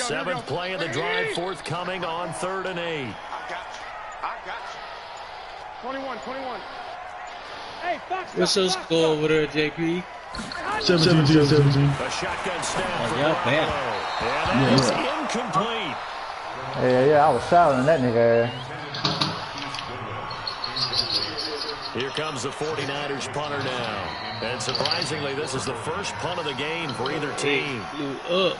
Seventh play of the drive forthcoming on 3rd and 8. I got you. 21. Hey, Fox. What's your score over there, JP? 17. A shotgun snap for bad. And that is incomplete. Yeah, I was shouting that nigga. Here comes the 49ers punter now. And surprisingly, this is the first punt of the game for either team. Blew up.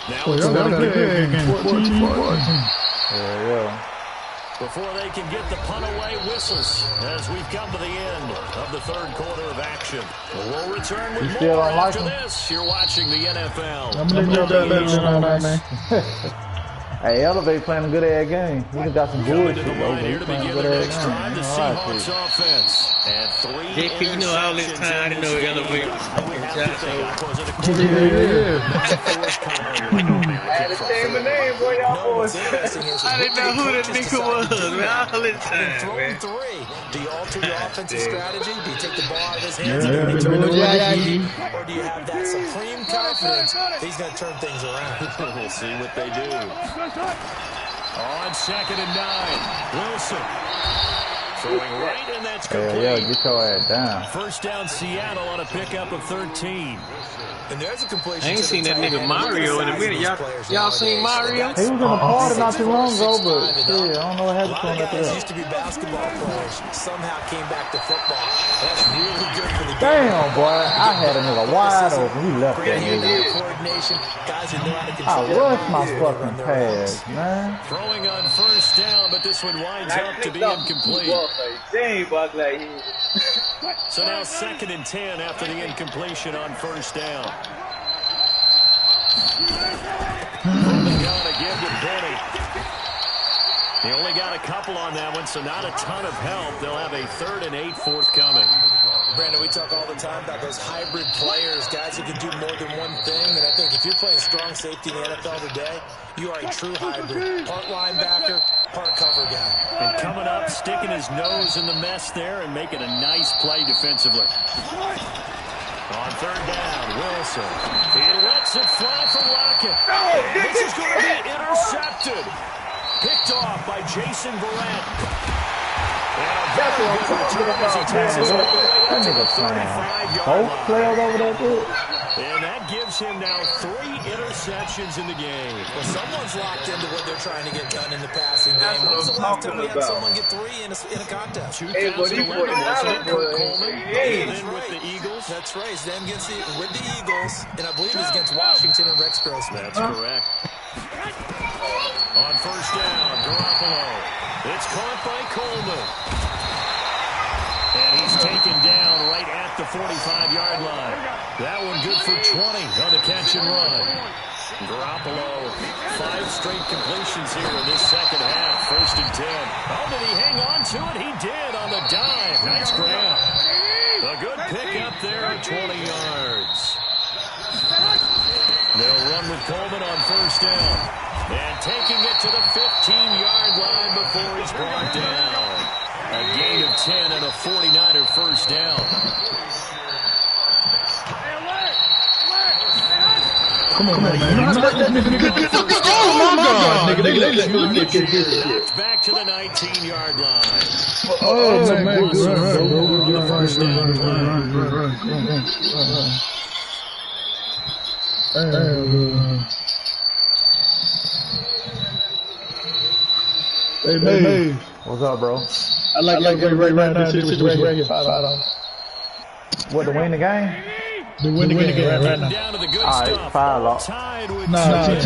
Now Oh, y'all got a good game. 14. Yeah. before they can get the punt away, whistles as we've come to the end of the 3rd quarter of action. We'll return with more after this. You're watching the NFL. I'm going to let you know, man. Hey, Elevate playing a good ass game. He got some bullshit. Here to begin the next drive, the Seahawks offense. And 3 JP, you know all this time, I didn't know Elevate was I had to change my name, boy, y'all boys. I didn't know who that nigga was, man. All this time, man. Do you alter your offensive strategy? Do you take the ball out of his hands? Yeah, Or do you have that supreme confidence he's going to turn things around? We'll see what they do. On 2nd and 9, Wilson. Throwing right, and that's complete. Yeah, get your ass down. First down, Seattle on a pickup of 13. And there's a completion. I ain't seen that nigga Mario in a minute. Y'all seen Mario? He was in the party not too long ago, but shit, I don't know what happened to him after that. Used to be basketball players. Somehow came back to football. That's really good for the game. Damn, boy, I had a nigga wide open. He left that nigga. Coordination, guys who know how to I control rushed my fucking pass, man. Throwing on first down, but this one winds up to be incomplete. So now 2nd and 10 after the incompletion on first down. From the gun again to Benny. He only got a couple on that one, so not a ton of help. They'll have a 3rd and 8 forthcoming. Brandon, we talk all the time about those hybrid players, guys who can do more than one thing. And I think if you're playing strong safety in the NFL today, you are a true hybrid. Part linebacker, part cover guy. And coming up, sticking his nose in the mess there and making a nice play defensively. On 3rd down, Wilson. He lets it fly from Lockett. This is going to be intercepted. Picked off by Jason Verrett. That nigga playing. Both players over there, dude. And that gives him now 3 interceptions in the game. Well, someone's locked into what they're trying to get done in the passing game. When was the last time we had someone get 3 in a contest? 2011, wasn't it? Kurt Coleman. And then with the Eagles. That's right. He's then with the Eagles. And I believe he's against Washington and Rex Grossman. That's correct. On first down, Garoppolo. It's caught by Coleman. And he's taken down right at the 45-yard line. That one good for 20 on the catch and run. Garoppolo, 5 straight completions here in this second half. 1st and 10. Oh, did he hang on to it? He did on the dive. Nice grab. A good pickup there at 20 yards. They'll run with Coleman on first down. And taking it to the 15-yard line before he's brought down. A gain of 10 and a 49er first down. Come on, man. Oh, my God. Nigga, they let you get Knocked back to the 19-yard line. Oh, man. On the first down play. Hey, What's up, bro? I like right now. This situation right here. $5. What, to win the game? To win the game right now. Down to the good All right, stuff. 5 lock. Tied with Nah, 10.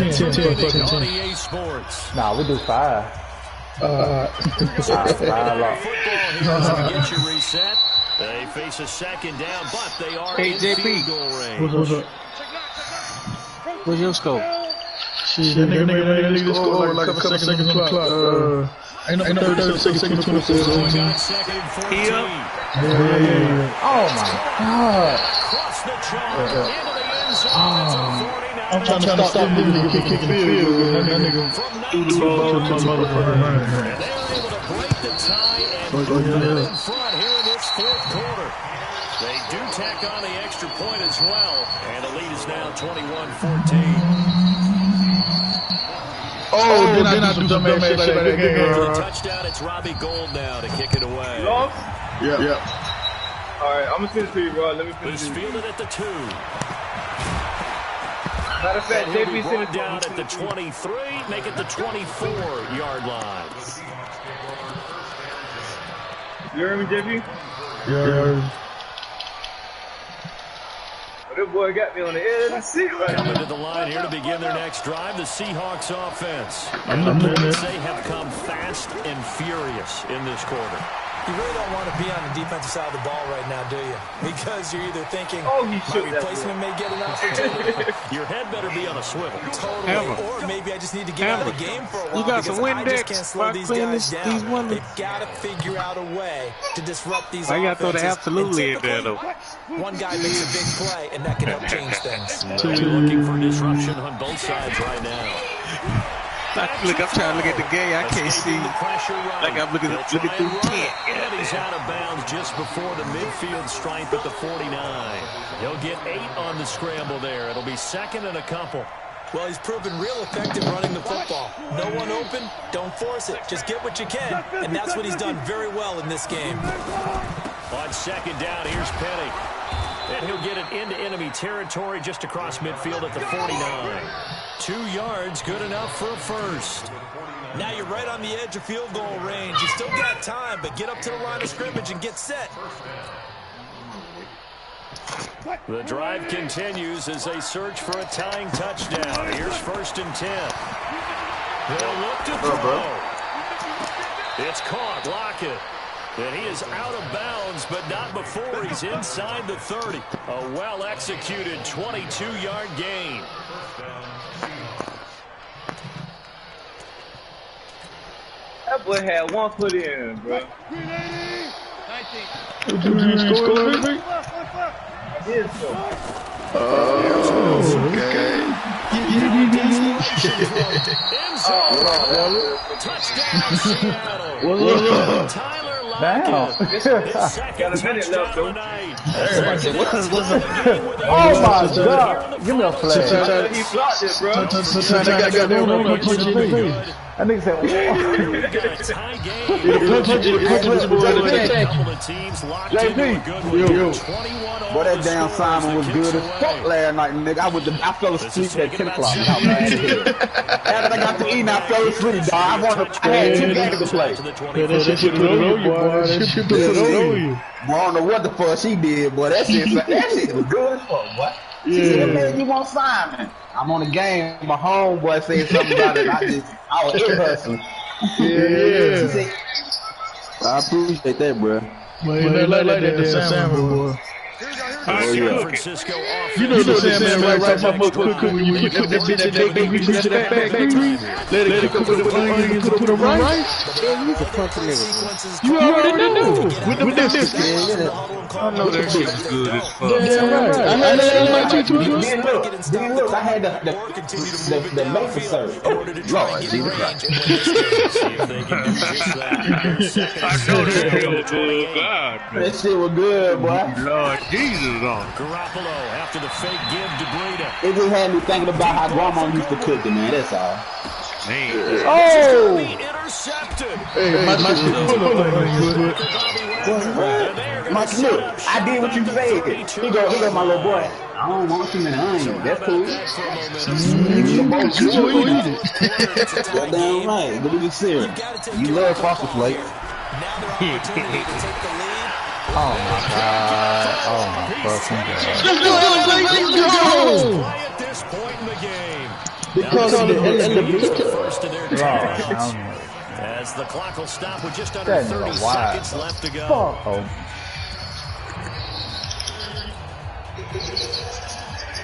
on EA Sports. Nah, we do 5. 5 lock. Football here as we get you reset. They face a 2nd down, but they are in field goal range. What's up? What's your score? Shit, that nigga leave this score like a couple seconds on the clock. Ain't no 30 seconds, 24 seconds. Going on 2nd and 14. Yeah. Oh, my God. Across the chalk, into the end zone. I'm trying to stop that nigga kicking the field. That nigga threw the ball to the motherfucker. And they were able to break the tie and in front here in this fourth quarter. They do tack on the extra point as well, and the lead is now 21-14. Oh, then I do some dumb shit like that game. For the touchdown, it's Robbie Gould now to kick it away. Lost? Yeah. All right, I'm going to send it to you, bro. Let me finish It's it. fielded at the 2. Matter of fact, And he'll be JP sent brought it down at the 23, make it the 24-yard line. You hear me, JP? Yeah. This boy got me on the edge of the seat right Coming now. to the line here to begin their next drive, the Seahawks offense. I'm And the in points, there. they have come fast and furious in this quarter. You really don't want to be on the defensive side of the ball right now, do you? Because you're either thinking, Oh, he my shook that replacement may get an opportunity. Your head better be on a swivel. Totally. Hammer. Or maybe I just need to get out of the game for a while. You got some because I just Windex can't slow while these cleaning guys these down. windows. They've got to figure out a way to disrupt these I gotta throw the offenses. absolutely And in there, though. one guy makes a big play, and that can help change things. They're looking for disruption on both sides right now. Look, I'm trying to look at the game. I can't see. Escaping the pressure run. Like I'm looking They'll through try and run tent. it. And he's out of bounds just before the midfield stripe at the 49. He'll get 8 on the scramble there. It'll be second and a couple. Well, he's proven real effective running the football. No one open, don't force it. Just get what you can, and that's what he's done very well in this game. On second down, here's Penny. And he'll get it into enemy territory just across midfield at the 49. 2 yards, good enough for a first. Now you're right on the edge of field goal range. You still got time, but get up to the line of scrimmage and get set. The drive continues as they search for a tying touchdown. Here's first and 10. They'll look to throw. It's caught. Lockett. And he is out of bounds, but not before he's inside the 30. A well-executed 22-yard gain. That boy had 1 foot in, bro. Did you score, baby? I did so. Okay. Touchdown, Seattle. What's up? Tyler Damn. Lockett. His second Got a minute left, touchdown though. tonight. Oh my God! Give me a flag. He blocked it, bro. Sometimes I got that one on punch in the face. That nigga said, We've got a tie game. Couple of teams locked into a good one. 21 all Boy, that the damn scores. Simon The was kicks good as away. fuck last night, nigga. I fell asleep at 10 o'clock. After I got to eat, I fell asleep, dog. I had 2 games to play. To the Yeah, that shit put it on you, boy. That shit put it on you. Boy, I don't know what the fuck she did, boy. That shit was good as fuck, boy. She said, man, you want Simon? I'm on the game. My homeboy said something about it. I was ear hustling. Yeah. She said, I appreciate that, bro. Man, they like that salmon, boy. San Francisco offense. You know the salmon right my motherfucker cook when you put that bitch in that grease, that fat grease. Let it cook with the onions and put the rice. You already know. With the biscuits. I know that shit was good as fuck. Damn right. I had that like too. Then look, I had the maple syrup. Lord, Jesus Christ. See if they can do just that. Second I and know that shit 7 was to good. 28. God, man. That shit was good, boy. Lord Jesus on. Garoppolo after the fake give to Breida. It just had me thinking about how grandma used to cook it, man. That's all. Man. oh! Intercepted. Hey, my shit full of onions, but Mike, look, I did what you said. He go, my little boy. I don't want too many onions. That's cool. you gonna eat it. You're damn right. But we serious. You love Frosted Flakes. Oh my God! Oh my fucking God! Let's go! Play at this point in the game. Because of the First of their timeouts. As the clock will stop with just under 30 seconds left to go.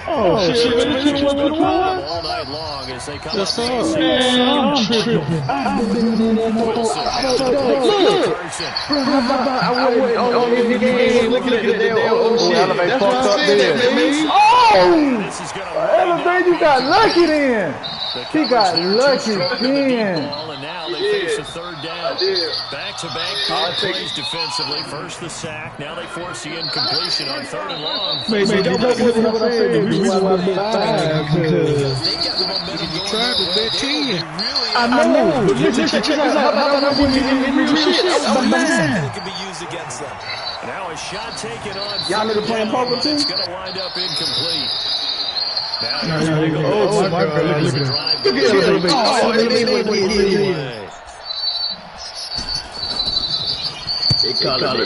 Oh shit! All night long as they come up. I'm tripping. I went on the game looking at the oh shit. That's what I said, baby. Oh! This is going to Elevate, you got lucky then. He got lucky again. And now they face a third down. Back-to-back big plays defensively. First the sack. Now they force the incompletion on third and long. Man, don't what I said. The reason why I bet 5 because you tried to bet 10. I know. But listen, check out how about I went in real shit. I was behind. It can be used against them. Now a shot taken on. Y'all niggas playing poker too? It's going to wind up incomplete. Oh my God! Look at him! Oh, they call it.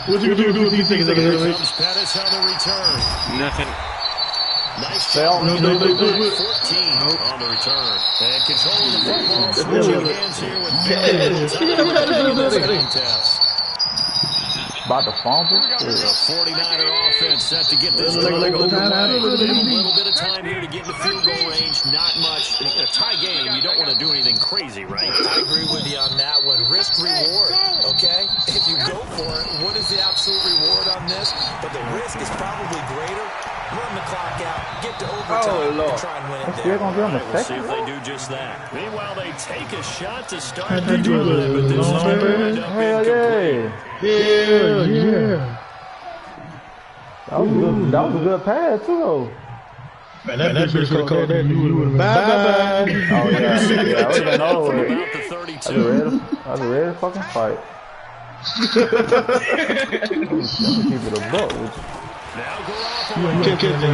What you do with these things? Pettis on the return. Nothing. Nice job. 14 on the return. And control of the football. Switching hands here with contest. About to fumble. The 49er offense set to get this one over the way. A little bit of time here to get in the field goal range. Not much. In a tie game, you don't want to do anything crazy, right? I agree with you on that one. Risk reward, okay? If you go for it, what is the absolute reward on this? But the risk is probably greater. Run the clock out, get to overtime, and try and win it there. We'll see if they do just that. Meanwhile, they take a shot to start the drive, but this is going to end up incomplete. Yeah. That was a good pass, too, though. Man, that bitch could have called that. You would have been bye-bye. Oh, yeah. I would have been over it. About the 32. I was ready to fucking fight. Keep it a buck with you. Now You can't catch that.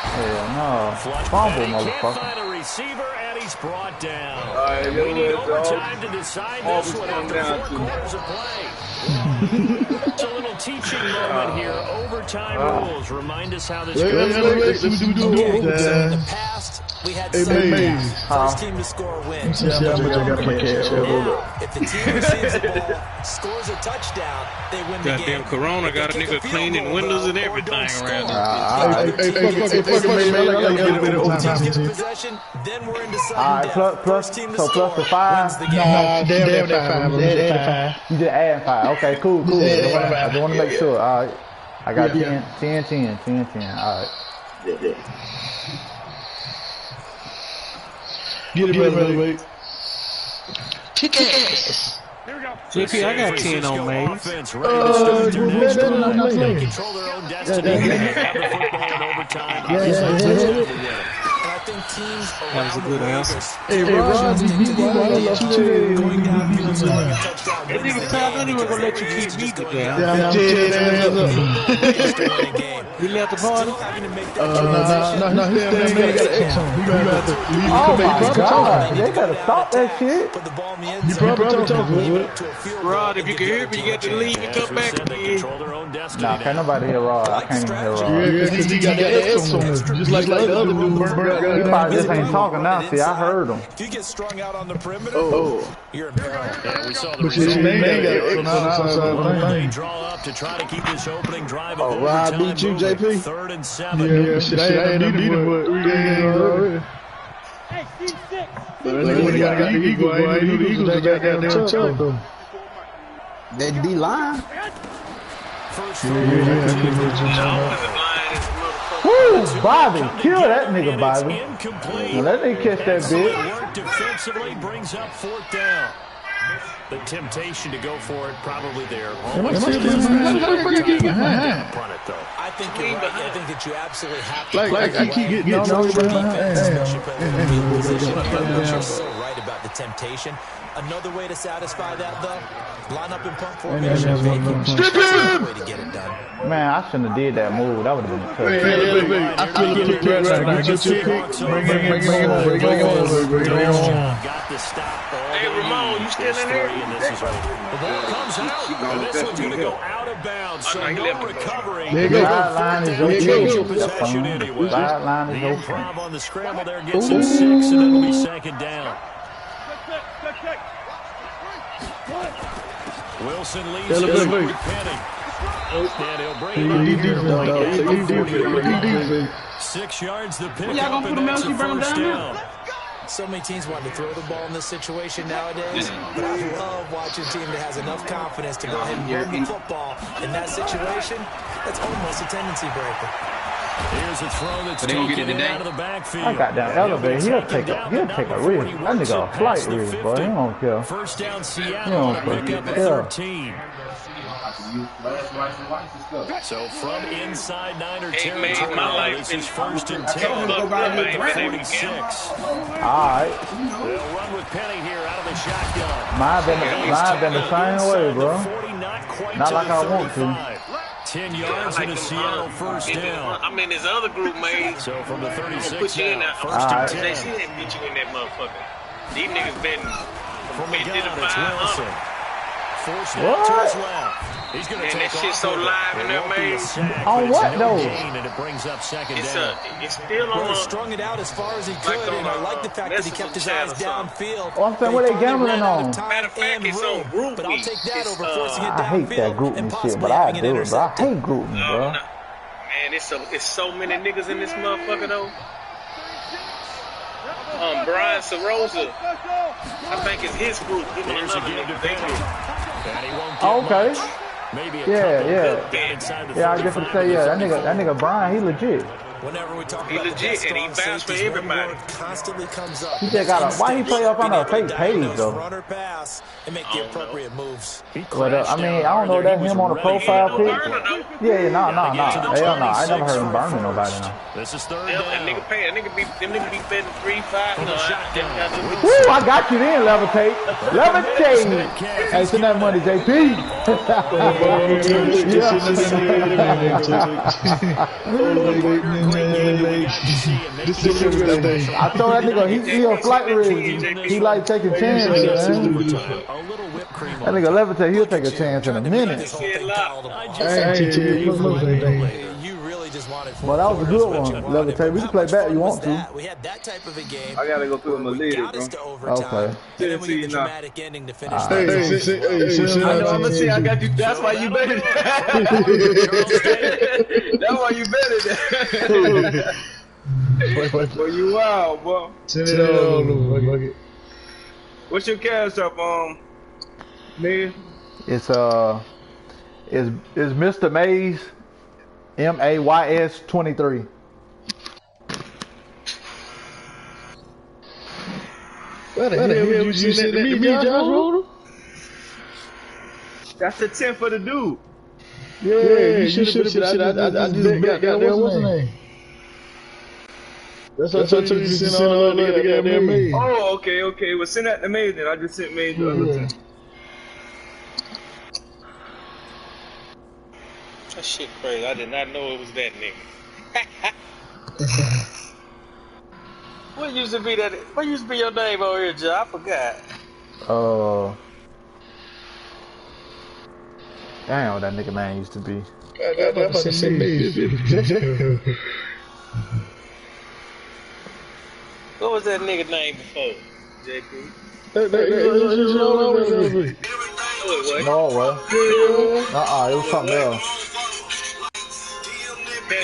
Hell no. Fumble, motherfucker. Can't find a receiver, and he's brought down. We need overtime to decide this one after 4 quarters of play. It's a little teaching moment here. Overtime rules. Remind us how this goes. In the past, we had seven. First team to score wins. If the team receives the ball, scores a touchdown, they win the game. Goddamn Corona got a nigga cleaning windows and everything around. Possession, then we're into second down. Plus the 5. Damn that 5. You just add 5. Okay, cool. I just want to make sure. All right. I got 10. All right. Get it ready. Kick ass. JP, I got 10 on Mays. Control their own destiny. Have the football in overtime. I think teams That was a good answer. Hey, Rod, going downfield scoring a touchdown. That nigga said I thought he was going to let you keep me today. We left the party? No, his damn man got an X on. Oh my God. They gotta stop that shit. Put the ball in the end You zone. probably talking. Rod, if you can hear me, you got to leave and come back again. Nah, can't nobody hear Rod. I can't even hear Rod. Yeah, because he got that X on him. Just like the other dude. He probably just ain't talking now. See, I heard him. If you get strung out on the perimeter, you're in peril. Yeah, we saw the But his name got an X on the outside of the They thing. draw up to try to keep this opening drive. Oh, Rod beat you, JP? 3rd and 7. Yeah, shit, I ain't beat him, but we ain't already. But when he got the Eagle, I ain't knew the Eagles got goddamn tough, though. That D-line. Woo, Bobby. Kill that nigga, Bobby. Now let me catch that bitch. Work defensively brings up 4th down. The temptation to go for it probably there. Am I still behind? How the fuck I get behind? Punt it though. I think you're right. I think that you absolutely have to. Like I keep getting all the way behind. You're so right about the temptation. Another way to satisfy that, though, line up in punt formation. Strip him! Way to get it done. Man, I shouldn't have did that move. That would have been a touch. I feel the kick right now. Get your kick. Bring it on. Got the stop. Hey, Ramon, you still in there? And this is over. The ball comes out. And this one's going to go out of bounds. So no recovery. There you go. Sideline is Change your of possession anyway. Sideline is The your improv on the scramble there gets him 6, and it'll be 2nd down. Wilson leads it with Penny. And he'll bring it up. 6 yards the pick up, and that's a 1st down. So many teams want to throw the ball in this situation nowadays, but I love watching a team that has enough confidence to go ahead and run the football. In that situation, that's almost a tendency breaker. Here's a throw that's But they gonna get it taken in today. out of the backfield. I got that elevator. He'll take a risk. That nigga a flight risk, boy. He don't care. First down, He Seattle don't to pick up a care. 13. So from inside Niner territory, this is first and 10 at the 46. Alright. They'll run with Penny here out of the shotgun. Mine been the same way, bro. Not like I want to. 10 yards and a Seattle first down. I'm in this other group, man. So from the I'm gonna 36 put you in now, that. first and 10. JC didn't put you in that motherfucker. These niggas betting From the 50 gun, to it's 500. Wilson. Forced out to his left. He's going to Man, take that shit off so with it. live in there, It won't be a man. sack, On but it's what, no though? gain, and it brings up second It's down. it's still Well, on he strung it out as far as he could, on, and I like the fact that he kept his eyes downfield. Oh, I'm saying, what they gambling ran out of on? time Matter of fact, and it's room, on group but I'll week. take that It's, over forcing it I hate that downfield group and and shit, possibly but I having it do it, bro. I intercepted. hate grouping, bro. Man, it's so many niggas in this motherfucker though. Brian Sarosa, I think it's his group. Him and Here's a another give to nigga, they Penny. group. And he won't get Oh, okay. much. Maybe a Yeah, couple yeah. down inside the Yeah, I guess 35 to say, yeah, to the that nigga Brian, he legit. Whenever we talk He about legit, the best and he strong vouched for safeties, one everybody. word constantly comes up. He just got a. Why he play up on a fake page Diagnose, though? run or pass and make the appropriate moves. He Well, I crashed mean, down I don't know hard that there. He him was on a ready. profile No pic. burner though. Yeah, nah. Gotta get to the Hell no, I never 26 heard him for burning first. nobody now. This is third Them, down. that nigga pay. That nigga be betting 3-5. No, Woo, I got you then, levitate. Levitate. Hey, send that money, JP. I told that nigga he a flight risk. He like taking chances, man. A little whipped cream That on nigga levitate, he'll take a chance in a minute. This whole thing palatable. You really just wanted Well, that was a good one, levitate. We can play back. You want to? We had that type of a game. I gotta go put my lid, Got bro. us to overtime. Okay. And then we get the See, nah. dramatic ending to finish. I know, I'm gonna see. I got you. That's why you bet it. That's why you bet it. Boy, you wild, boy. What's your cash up, nigga? It's Mr.Mays, MAYS 23. What the hell would you send to me, Josh Roller? That's the 10 for the dude. Yeah, you should have been shit. I just bet goddamn what's his name? That's what I told you to send all that to goddamn me. Oh, okay. Well, send that to me then. I just sent me the other 10. That shit crazy. I did not know it was that nigga. What used to be that? What used to be your name over here, Joe? I forgot. Damn, what that nigga man used to be. Goddamn, send me. What was that nigga name before? JP. No, well. It was something else.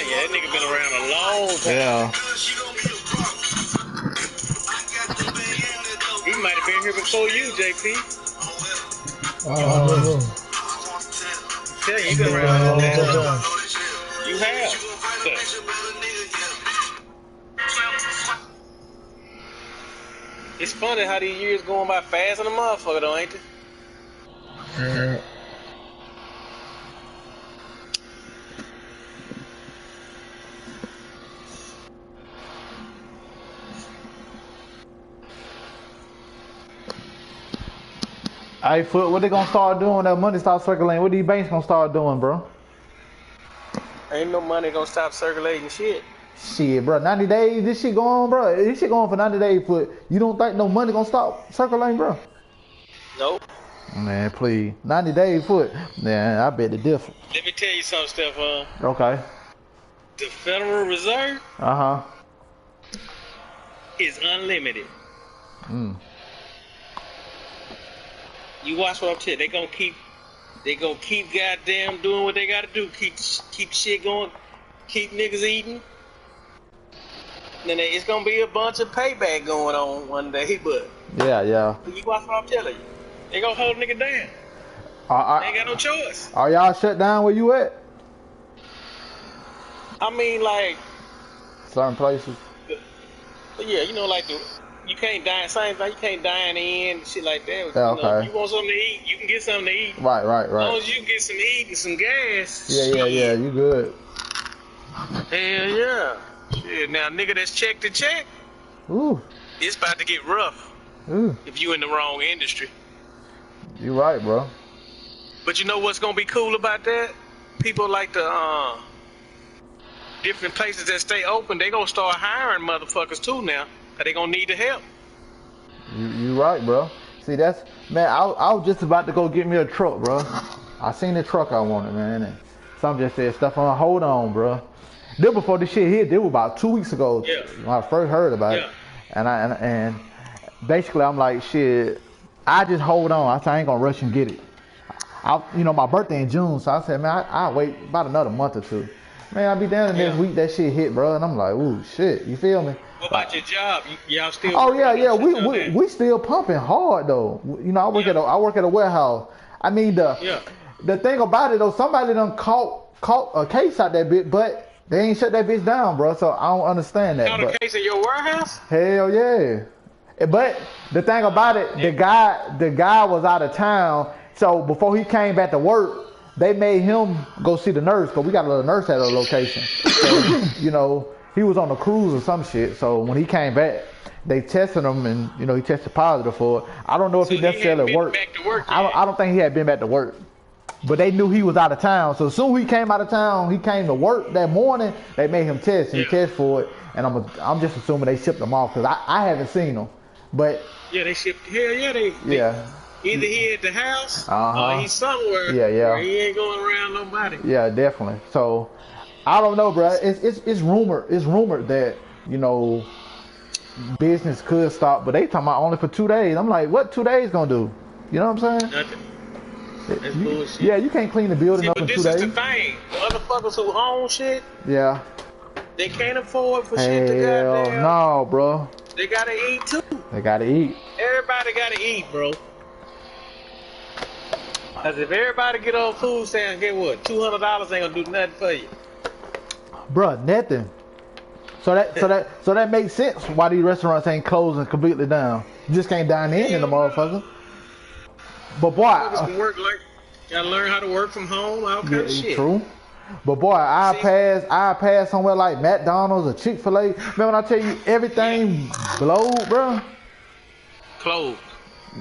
Yeah, that nigga been around a long time. Yeah. He might have been here before you, JP. Tell you, you been around a long time. You have. It's funny how these years going by fast in the motherfucker, though, ain't it? Hey, Foot, what they gonna start doing when that money start circulating? What these banks gonna start doing, bro? Ain't no money gonna stop circulating shit. Shit, bro, 90 days, this shit going on, bro. This shit going for 90 days, Foot. You don't think no money gonna stop circulating, bro? Nope. Man, please. 90 days, Foot. Man, I bet the difference. Let me tell you something, Stephon. Okay. The Federal Reserve Uh-huh. is unlimited. Mm. You watch what I'm telling you. They gonna keep goddamn doing what they gotta do. Keep shit going. Keep niggas eating. Then it's gonna be a bunch of payback going on one day, but Yeah. you watch what I'm telling you. They gonna hold nigga down. They ain't got no choice. Are y'all shut down where you at? I mean, like certain places. Yeah, you know, like you can't dine. Same thing. You can't dine in and shit like that. Yeah, You know, okay. if you want something to eat, you can get something to eat. Right. As long as you can get some to eat and some gas. Yeah. You good? Hell yeah. Shit. Now, nigga, that's check to check. Ooh. It's about to get rough. Ooh. If you in the wrong industry. You right, bro. But you know what's gonna be cool about that? People like the different places that stay open. They gonna start hiring motherfuckers too now. Cause they gonna need the help. You right, bro. See, that's man. I was just about to go get me a truck, bro. I seen the truck I wanted, man. And some just said stuff on. Hold on, bro. Then before this shit hit, it was about 2 weeks ago when I first heard about it. And basically I'm like, shit. I just hold on. I said I ain't gonna rush and get it. My birthday in June, so I said, man, I'll wait about another month or two. Man, I'll be down the next week. That shit hit, bro, and I'm like, ooh, shit. You feel me? What about your job? Y'all still? Oh yeah. We still pumping hard though. You know, I work at a warehouse. I mean the thing about it though, somebody done caught a case out that bitch, but they ain't shut that bitch down, bro. So I don't understand that. Caught a case in your warehouse? Hell yeah. But the thing about it, the guy was out of town. So before he came back to work, they made him go see the nurse, because we got a little nurse at our location. So, you know, he was on a cruise or some shit. So when he came back, they tested him and, you know, he tested positive for it. I don't know if he necessarily worked. I don't think he had been back to work. But they knew he was out of town. So as soon as he came out of town, he came to work that morning, they made him test and he tested for it. And I'm just assuming they shipped him off because I haven't seen him. But yeah, they shipped. Hell yeah, they either he at the house or he's somewhere. Where he ain't going around nobody. Yeah, definitely. So I don't know, bro. It's rumored. It's rumored that, you know, business could stop, but they talking about only for 2 days. I'm like, what 2 days gonna do? You know what I'm saying? Nothing. That's bullshit. Yeah, you can't clean the building up in 2 days. This is the thing. The motherfuckers who own shit. Yeah. They can't afford for shit to goddamn. No, bro. They gotta eat too. They gotta eat. Everybody gotta eat, bro. Cause if everybody get on food stamps, get what? $200 ain't gonna do nothing for you. Bruh, nothing. So that makes sense why these restaurants ain't closing completely down. You just can't dine in the motherfucker. But boy, gotta learn how to work from home, all kind of shit. True. But boy, I pass somewhere like McDonald's or Chick-fil-A. Man, when I tell you everything blowed, bro. Closed.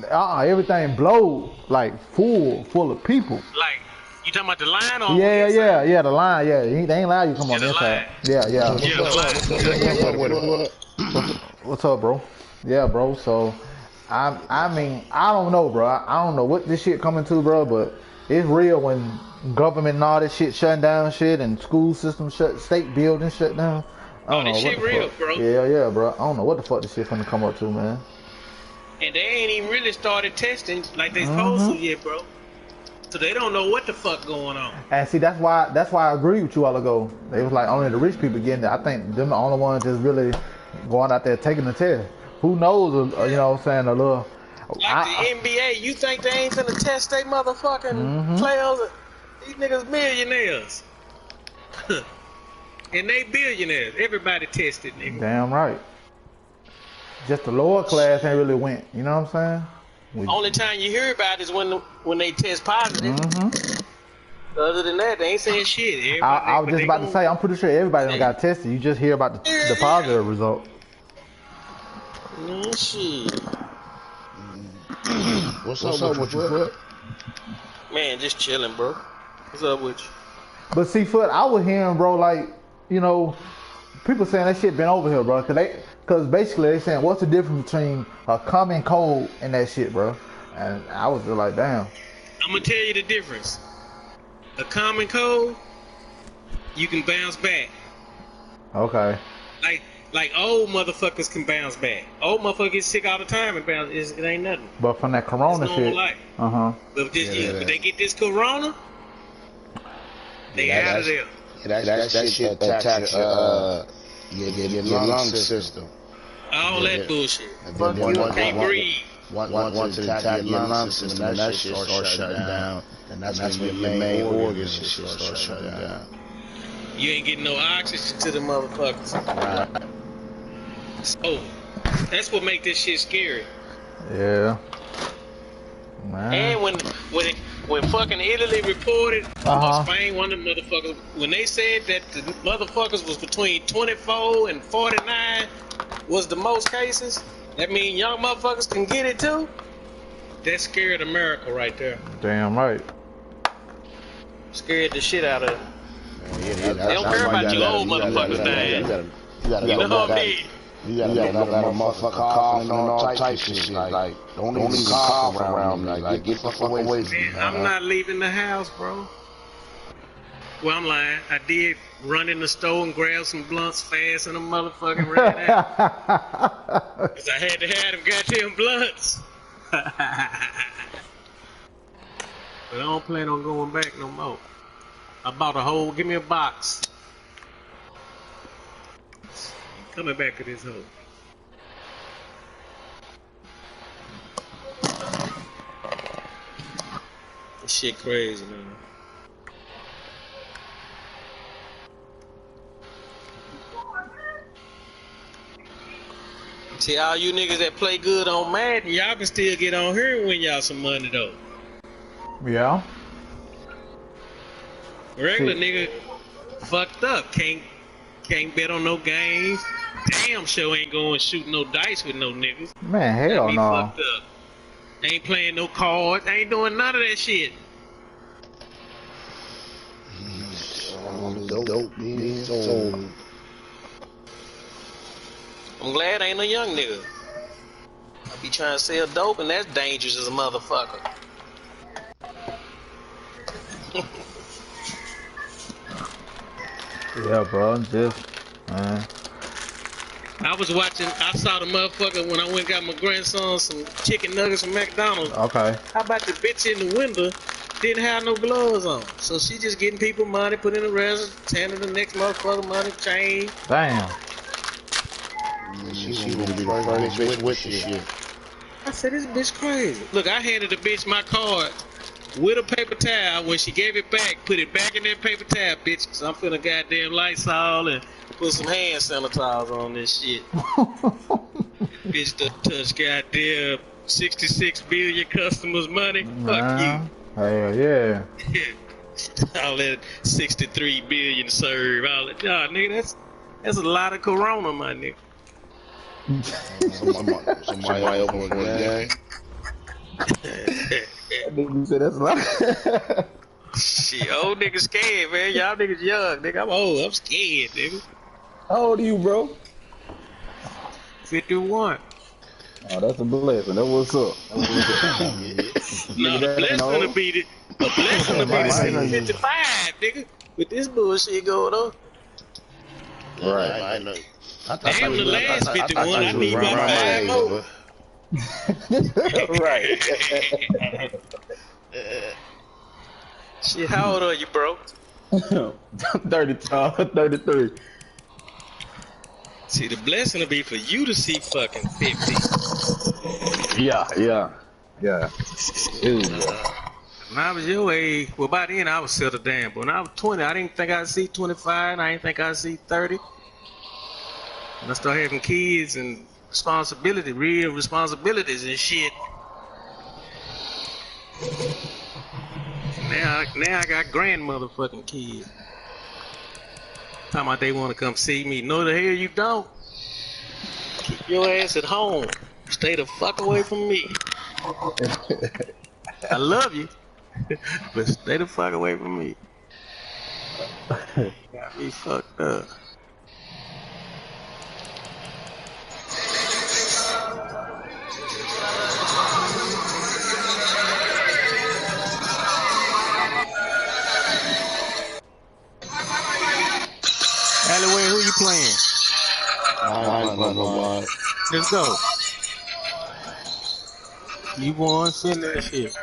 Everything blowed, like full of people. Like, you talking about the line or yeah, the line, yeah. They ain't allowed you to come on the inside. Yeah. The line. What's up, bro? Yeah, bro. So, I mean, I don't know, bro. I don't know what this shit coming to, bro, but it's real when government and all this shit shutting down shit and school systems shut, state buildings shut down. I don't know this what shit the real, fuck. bro. Yeah, bro. I don't know what the fuck this shit finna come up to, man. And they ain't even really started testing like they supposed to yet, bro. So they don't know what the fuck going on. And see, that's why I agree with you all ago. They was like only the rich people getting it. I think them the only ones just really going out there taking the test. Who knows? You know what I'm saying? A little. Like the NBA, you think they ain't finna test they motherfucking players? These niggas millionaires. And they billionaires. Everybody tested, nigga. Damn right. Just the lower class ain't really went. You know what I'm saying? Only time you hear about it is when they test positive. Other than that, they ain't saying shit. I was just about to say, I'm pretty sure everybody done got tested. You just hear about the positive result. Shit. What's up with you, Foot? Man, just chilling, bro. What's up with you? But see, Foot, I was hearing, bro, like, you know, people saying that shit been over here, bro. Cause basically they saying, what's the difference between a common cold and that shit, bro? And I was just like, damn. I'm gonna tell you the difference. A common cold, you can bounce back. Okay. Like old motherfuckers can bounce back. Old motherfuckers get sick all the time and bounce. It ain't nothing. But from that corona shit. But if they get this corona, they out of there. That shit attacks your lung system. All that bullshit. You can't breathe. Once it attacks your lung system, and that shit starts shutting down, and that's when your main organs and shit start shutting down. You ain't getting no oxygen to the motherfuckers. Right. So that's what make this shit scary. Yeah. Man. And when fucking Italy reported, or Spain, one of the motherfuckers, when they said that the motherfuckers was between 24 and 49 was the most cases, that mean young motherfuckers can get it too? That scared America right there. Damn right. Scared the shit out of them. Yeah, they don't care about you old motherfuckers dying. You know what I mean? You gotta let a motherfucker coughing and all types of shit. Like, don't even cough around me. Like, get the fuck away from me. I'm not leaving the house, bro. Well, I'm lying. I did run in the store and grab some blunts fast and a motherfucking ran out. Cause I had to have them goddamn blunts. But I don't plan on going back no more. I bought a whole, give me a box. Coming back to this hole. This shit crazy, man. See, all you niggas that play good on Madden, y'all can still get on here and win y'all some money, though. Yeah. Regular nigga fucked up. Can't bet on no games. Damn sure ain't going shoot no dice with no niggas. Man, hell no. Fucked up. Ain't playing no cards. Ain't doing none of that shit. Dope being sold. I'm glad I ain't no young nigga. I be trying to sell dope and that's dangerous as a motherfucker. Yeah, bro, just, man. I saw the motherfucker when I went and got my grandson some chicken nuggets from McDonald's. Okay. How about the bitch in the window didn't have no gloves on? So she just getting people money, put in the register, handing the next motherfucker money, change. Damn. She gonna be the first bitch with the shit. I said, this bitch crazy. Look, I handed the bitch my card with a paper towel. When she gave it back, put it back in that paper towel, bitch, because I'm finna goddamn Lysol and put some hand sanitizer on this shit. Bitch done touched goddamn 66 billion customers' money. Fuck you. Hell yeah. All that 63 billion served. All that. Nah, nigga, that's a lot of corona, my nigga. Somebody over for the game. Nigga said that's a lot. Shit, old nigga scared, man. Y'all niggas young, nigga. I'm old. I'm scared, nigga. How old are you, bro? 51. Oh, that's a blessing. That's what's up. No, the blessing to beat it. The blessing to beat it. 55, nigga. With this bullshit going on. Right. I know. Damn, the last 51. I need about 5 more. Right. Shit, how old are you, bro? 33. See, the blessing will be for you to see fucking 50. Yeah. When I was your age, well, by then I was settled down. But when I was 20, I didn't think I'd see 25, and I didn't think I'd see 30. When I started having kids and real responsibilities and shit. Now I got grand motherfucking kids. Talking about they want to come see me. No, the hell you don't. Keep your ass at home. Stay the fuck away from me. I love you, but stay the fuck away from me. Got me fucked up. Alleyway, who you playing? I ain't playing nobody. Let's go. You won, send that shit.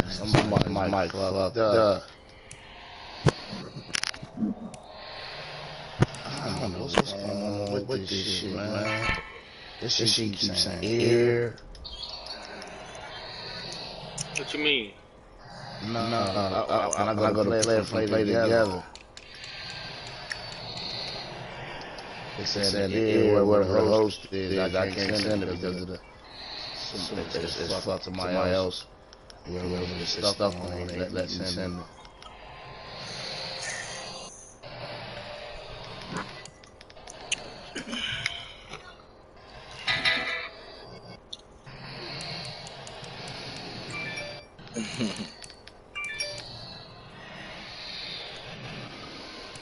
Somebody might fucked up. what's going on with this shit, man. This shit keeps saying air. What you mean? No, I go to play together. They said air where the host is. I can't send it because of the it's fucked somebody else. Whoever the stuff on ain't let me send it.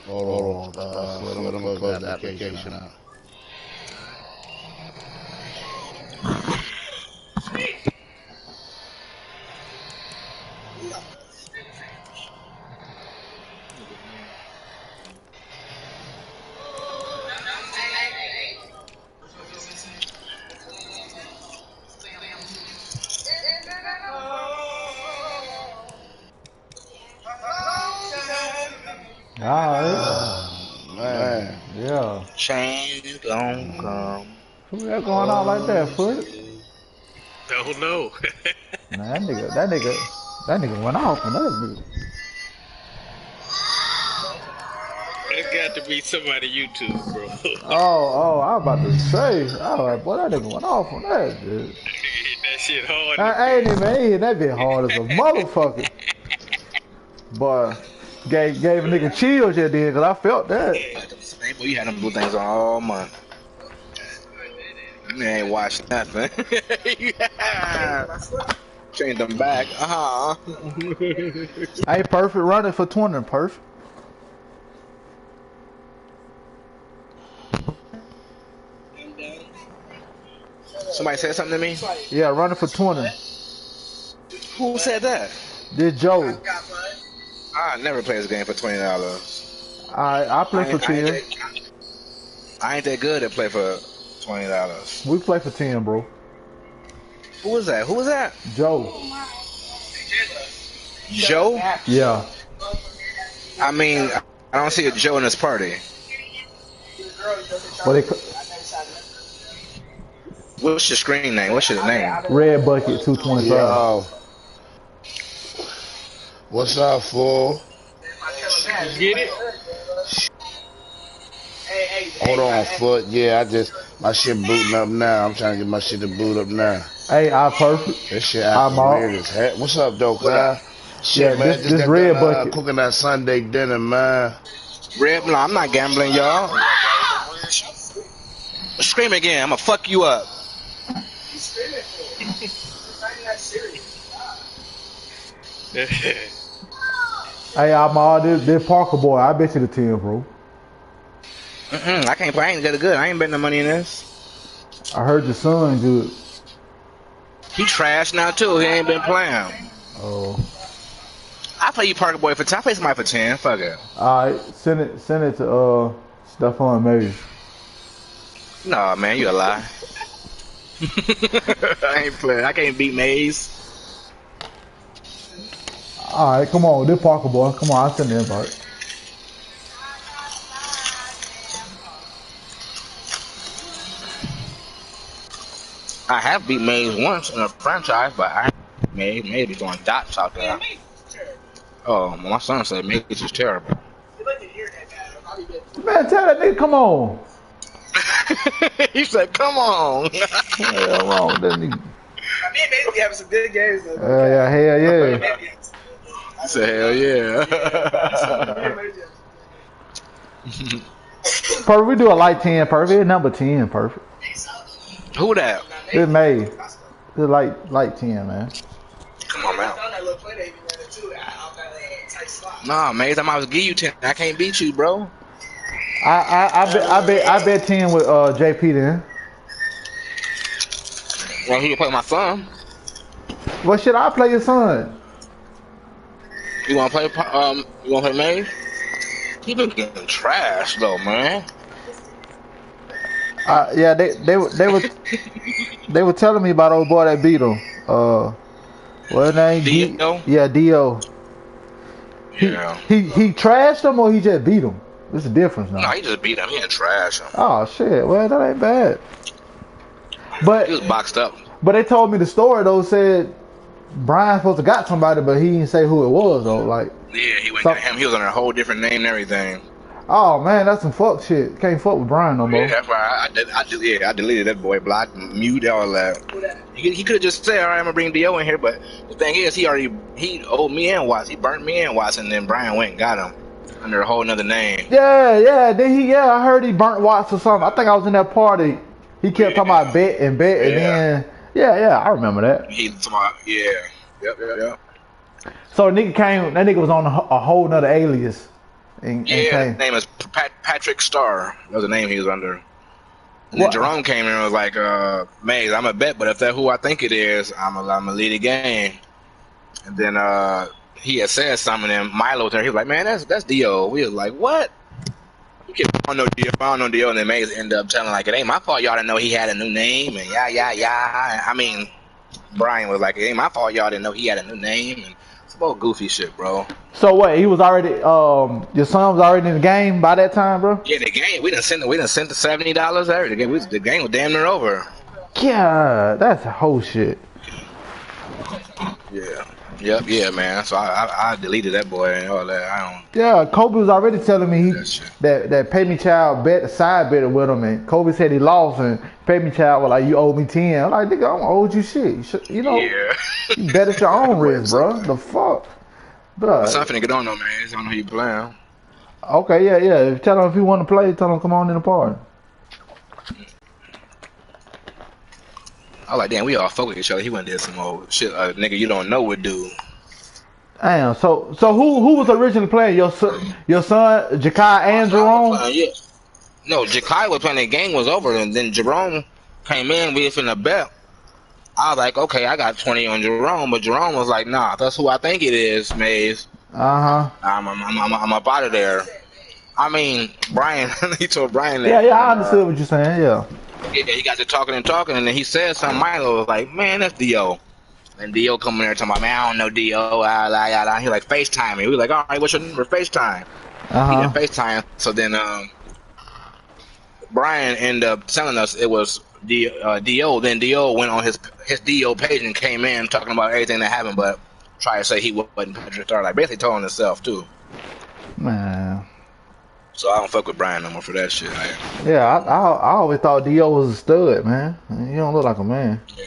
Hold on, let me close the application out. Man. Yeah. Change gon' come. Who that going out like that, Foot? Don't know. Man, that nigga went off on that nigga. It's got to be somebody YouTube, bro. Oh, I was about to say, boy, that nigga went off on that dude. Hit that shit hard. I ain't even hit that bit hard as a motherfucker. But gave a nigga chills here then, cause I felt that. Hey, boy, you had them blue things on all month. You ain't watched nothing. Yeah. Change them back. Hey, perfect running for 20, perfect. Somebody said something to me? Yeah, running for 20. Who said that? This Joe. I never play this game for $20. I play for 10. I ain't that good at play for $20. We play for 10, bro. Who was that? Who was that? Joe. Joe? Yeah. I mean, I don't see a Joe in this party. What's your screen name? What's your name? Red Bucket 225. Yo. What's up, fool? Get it? Hold on, Foot. Yeah, my shit booting up now. I'm trying to get my shit to boot up now. Hey, I perfect. This shit acting weird as heck. What's up, though, Kyle? Shit, yeah, man. this Red Bucket. Cooking that Sunday dinner, man. Red, no, I'm not gambling, y'all. Scream again. I'm gonna fuck you up. Hey, I'm all this Parker boy. I bet you the 10, bro. I can't play. I ain't good. I ain't betting no money in this. I heard your son good. He trash now too. He ain't been playing. Oh. I play you Parker boy for 10. I play somebody for 10. Fuck it. All right, send it to Stephon Mays. No, man, you a lie. I ain't playing. I can't beat Mays. All right, come on, this Parker boy. Come on, I'll send the invite. I have beat Mays once in a franchise, but I maybe going dots out there. Oh, my son said Mays is terrible. Man, tell that nigga, come on. He said, "Come on." Hell wrong with that nigga. Me and Mays be having some good games though. Yeah, hell yeah. He said, "Hell yeah." Perfect, we do a light 10, perfect. It's number 10, perfect. Who that? It's May. It's light 10, man. Come on, man. Nah, Mays, I might as well give you 10. I can't beat you, bro. I bet 10 with JP then. Well, he can play my son. What should I play your son? You wanna play? You wanna play Mays? He been getting trash though, man. Yeah, they were telling me about old boy that beat him. What name? Dio? Yeah, Dio. Yeah. He trashed him or he just beat him? It's a difference now. No, he just beat him. He ain't trash him. Oh shit. Well, that ain't bad. But he was boxed up. But they told me the story though said Brian supposed to got somebody, but he didn't say who it was though. Like yeah, he went to him. He was under a whole different name and everything. Oh man, that's some fuck shit. Can't fuck with Brian no more. Yeah, that's why I deleted that boy, blocked, mute all that. He could have just said, "All right, I'm gonna bring Dio in here," but the thing is, he owed me and Watts. He burnt me and Watts, and then Brian went and got him under a whole nother name. Yeah. Then I heard he burnt Watts or something. I think I was in that party. He kept talking about bet, and then I remember that. Yep. So that nigga was on a whole nother alias. His name is Patrick Starr. That was the name he was under. And then Jerome came in and was like, Mays, I'm a bet, but if that's who I think it is, I'm gonna lead the game. And then he had said something, and Milo there, he was like, man, that's Dio. We was like, what? I don't know Dio, and then Mays ended up telling like, it ain't my fault y'all didn't know he had a new name, and yeah. I mean, Brian was like, it ain't my fault y'all didn't know he had a new name, and it's about goofy shit, bro. So what? He was already your son was already in the game by that time, bro? Yeah, the game. We done sent the $70 there. The game was damn near over. Yeah, that's a whole shit. Yeah, man. So I deleted that boy and all that. I don't. Yeah, Kobe was already telling me that Pay Me Child bet a side betted with him, and Kobe said he lost, and Pay Me Child was like, "You owe me 10." I'm like, "Nigga, I don't owe you shit. You know, you bet at your own risk, bro. The fuck, bro." So I'm finna get on though, man. I don't know who you playing. Okay, yeah. Tell him if he want to play. Tell him come on in the party. I was like, damn, we all fuck with each other. He went and did some old shit a nigga you don't know would do. Damn. So who was originally playing your son, Jakai and Jerome? No, Jakai was playing. The game was over, and then Jerome came in. We was finna bet. I was like, okay, I got 20 on Jerome, but Jerome was like, nah, that's who I think it is, Mays. I'm up out of there. I mean, Brian, he told Brian that. Yeah, I understood what you're saying. Yeah, he got to talking, and then he said something. Milo was like, man, that's Dio. And Dio coming there talking about, man, I don't know Dio. He like FaceTime me. We was like, all right, what's your number? FaceTime. He did FaceTime. So then Brian ended up telling us it was Dio. Then Dio went on his Dio page and came in talking about everything that happened, but tried to say he wasn't Patrick Star. Like basically telling himself too. Man. So I don't fuck with Brian no more for that shit. Man. Yeah, I always thought Dio was a stud, man. He don't look like a man. Yeah.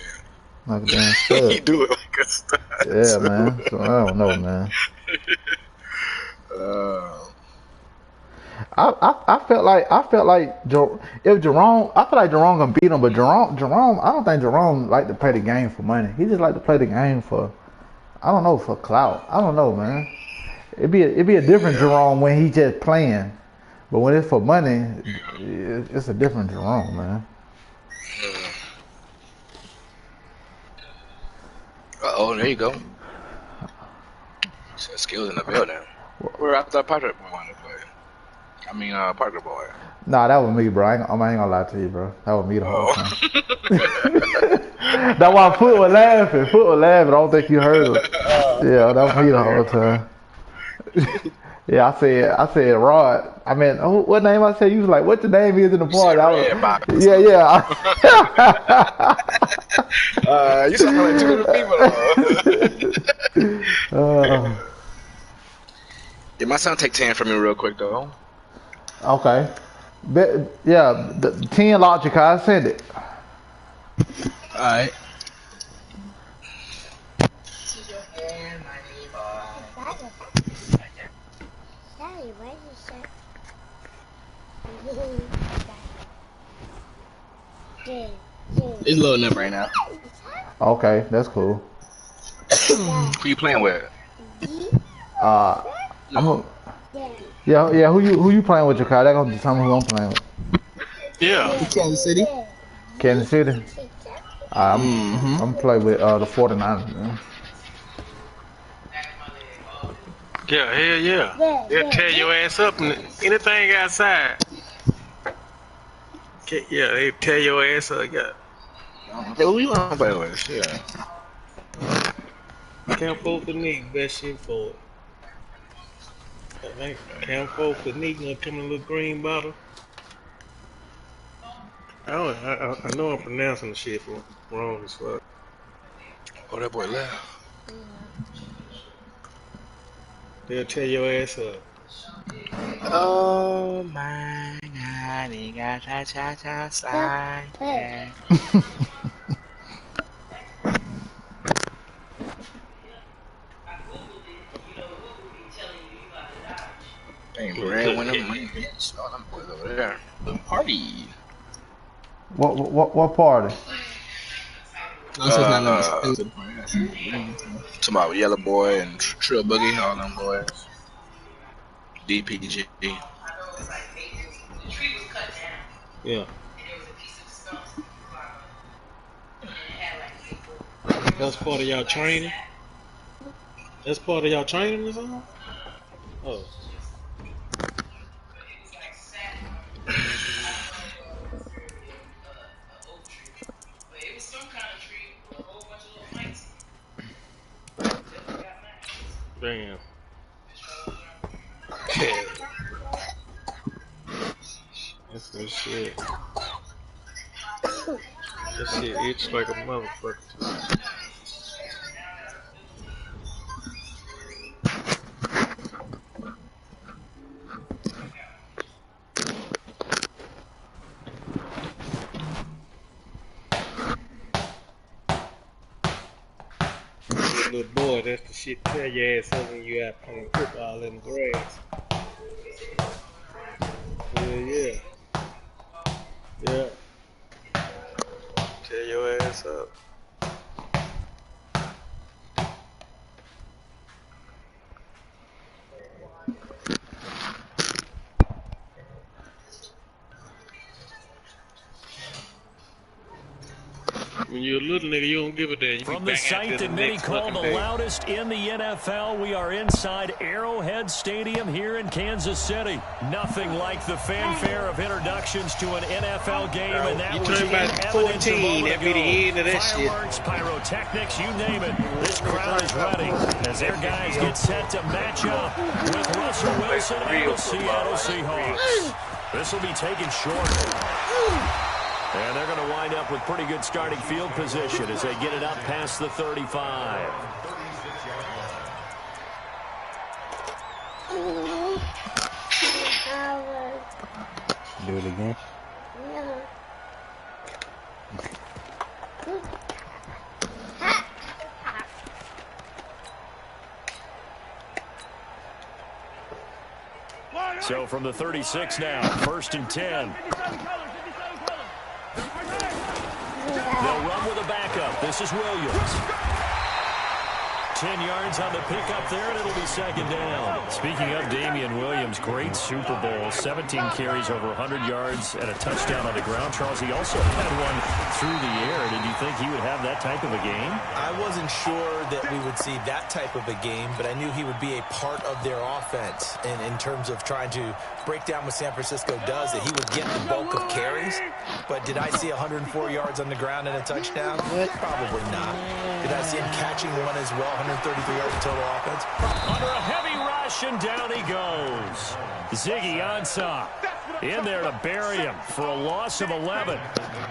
Like a damn stud. He do it like a stud. Yeah, man. So I don't know, man. I felt like if Jerome, I feel like Jerome gonna beat him, but Jerome, I don't think Jerome like to play the game for money. He just like to play the game for, I don't know, for clout. I don't know, man. It'd be a different Jerome when he just playing, but when it's for money, it's a different Jerome, man. Oh, there you go. Skills in the building. Where I thought Patrick wanted to play. I mean, Parker boy. Nah, that was me, bro. I ain't gonna lie to you, bro. That was me the whole time. That's why Foot was laughing. I don't think you heard him. Yeah, that was me the whole time. Yeah, I said Rod. I mean, what name I said? You was like, what the name is in the party? Yeah. You sound like two different people. Did my son take 10 from me real quick though? Okay. The 10 logic, I send it. Alright. It's loading up right now. Okay, that's cool. Who you playing with? Yeah. Who you playing with, Jakai? That gonna determine who I'm playing with. Yeah. Kansas City. Kansas City. I'm play with the 49ers, man. Yeah, hell yeah. They'll tear your ass up and anything outside. Yeah, they tear your ass up. Yeah. Hey, who you want to play with? Yeah. Can't pull the knee, best shit for it. Like Camphor, Canigna, come in a little green bottle. I know I'm pronouncing the shit wrong as fuck. Oh, that boy left. They'll tear your ass up. Oh my God, he got cha-cha-cha slide. Yeah. Dang, Brad went up bitch. All them boys over there. The party. What party? Talking about Yellow Boy and Trill Boogie, all them boys. DPG. Yeah. That's part of y'all training? That's part of y'all training or something? Oh. Damn. That's good shit. That shit itch like a motherfucker. Little boy, that's the shit tear your ass up when you out playing football in the grass. Yeah. Yeah. Tear your ass up. When you're a little nigga, you don't give a damn. From the site that many call the loudest in the NFL, we are inside Arrowhead Stadium here in Kansas City. Nothing like the fanfare of introductions to an NFL game, and that was in evidence a moment ago. Fireworks, pyrotechnics, you name it. This crowd is ready as their guys get set to match up with Russell Wilson and the Seattle Seahawks. This will be taken short. And they're going to wind up with pretty good starting field position as they get it up past the 35. Do it again. So from the 36 now, 1st and 10. They'll run with a backup. This is Williams. 10 yards on the pickup there, and it'll be 2nd down. Speaking of Damian Williams, great Super Bowl. 17 carries, over 100 yards, and a touchdown on the ground. Charles, he also had one through the air. Did you think he would have that type of a game? I wasn't sure that we would see that type of a game, but I knew he would be a part of their offense in terms of trying to break down what San Francisco does, that he would get the bulk of carries. But did I see 104 yards on the ground and a touchdown? Probably not. Did I see him catching one as well? 133 yards of total offense. Under a heavy rush, and down he goes. Ziggy Ansah in there to bury him for a loss of 11.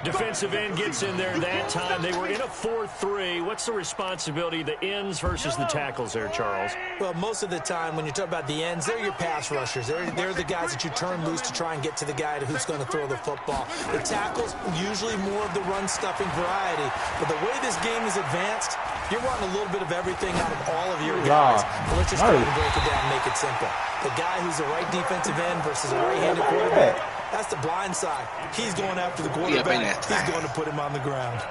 Defensive end gets in there that time. They were in a 4-3. What's the responsibility of the ends versus the tackles there, Charles? Well, most of the time when you talk about the ends, they're your pass rushers. They're the guys that you turn loose to try and get to the guy who's going to throw the football. The tackles, usually more of the run-stuffing variety. But the way this game is advanced, you're wanting a little bit of everything out of all of your guys. But let's just go ahead and break it down and make it simple. The guy who's a right defensive end versus a right-handed quarterback, that's the blind side. He's going after the quarterback. He's going to put him on the ground.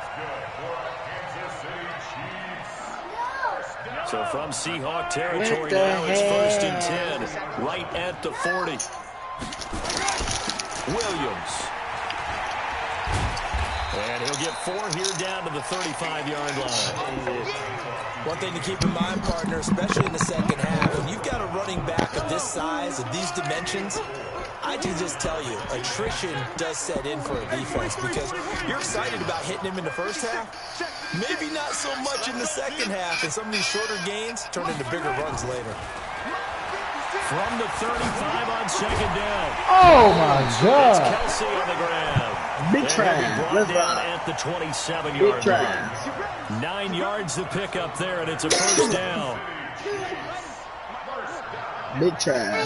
So from Seahawk territory now, it's 1st and 10, right at the 40. Williams. And he'll get 4 here down to the 35-yard line. One thing to keep in mind, partner, especially in the second half, when you've got a running back of this size, of these dimensions, I can just tell you, attrition does set in for a defense because you're excited about hitting him in the first half. Maybe not so much in the second half, and some of these shorter gains turn into bigger runs later. From the 35 on second down. Oh, my God. It's Kelsey on the grab. Big And try. he'll be brought down at the 27-yard line. 9 yards to pick up there, and it's a first down. Big try.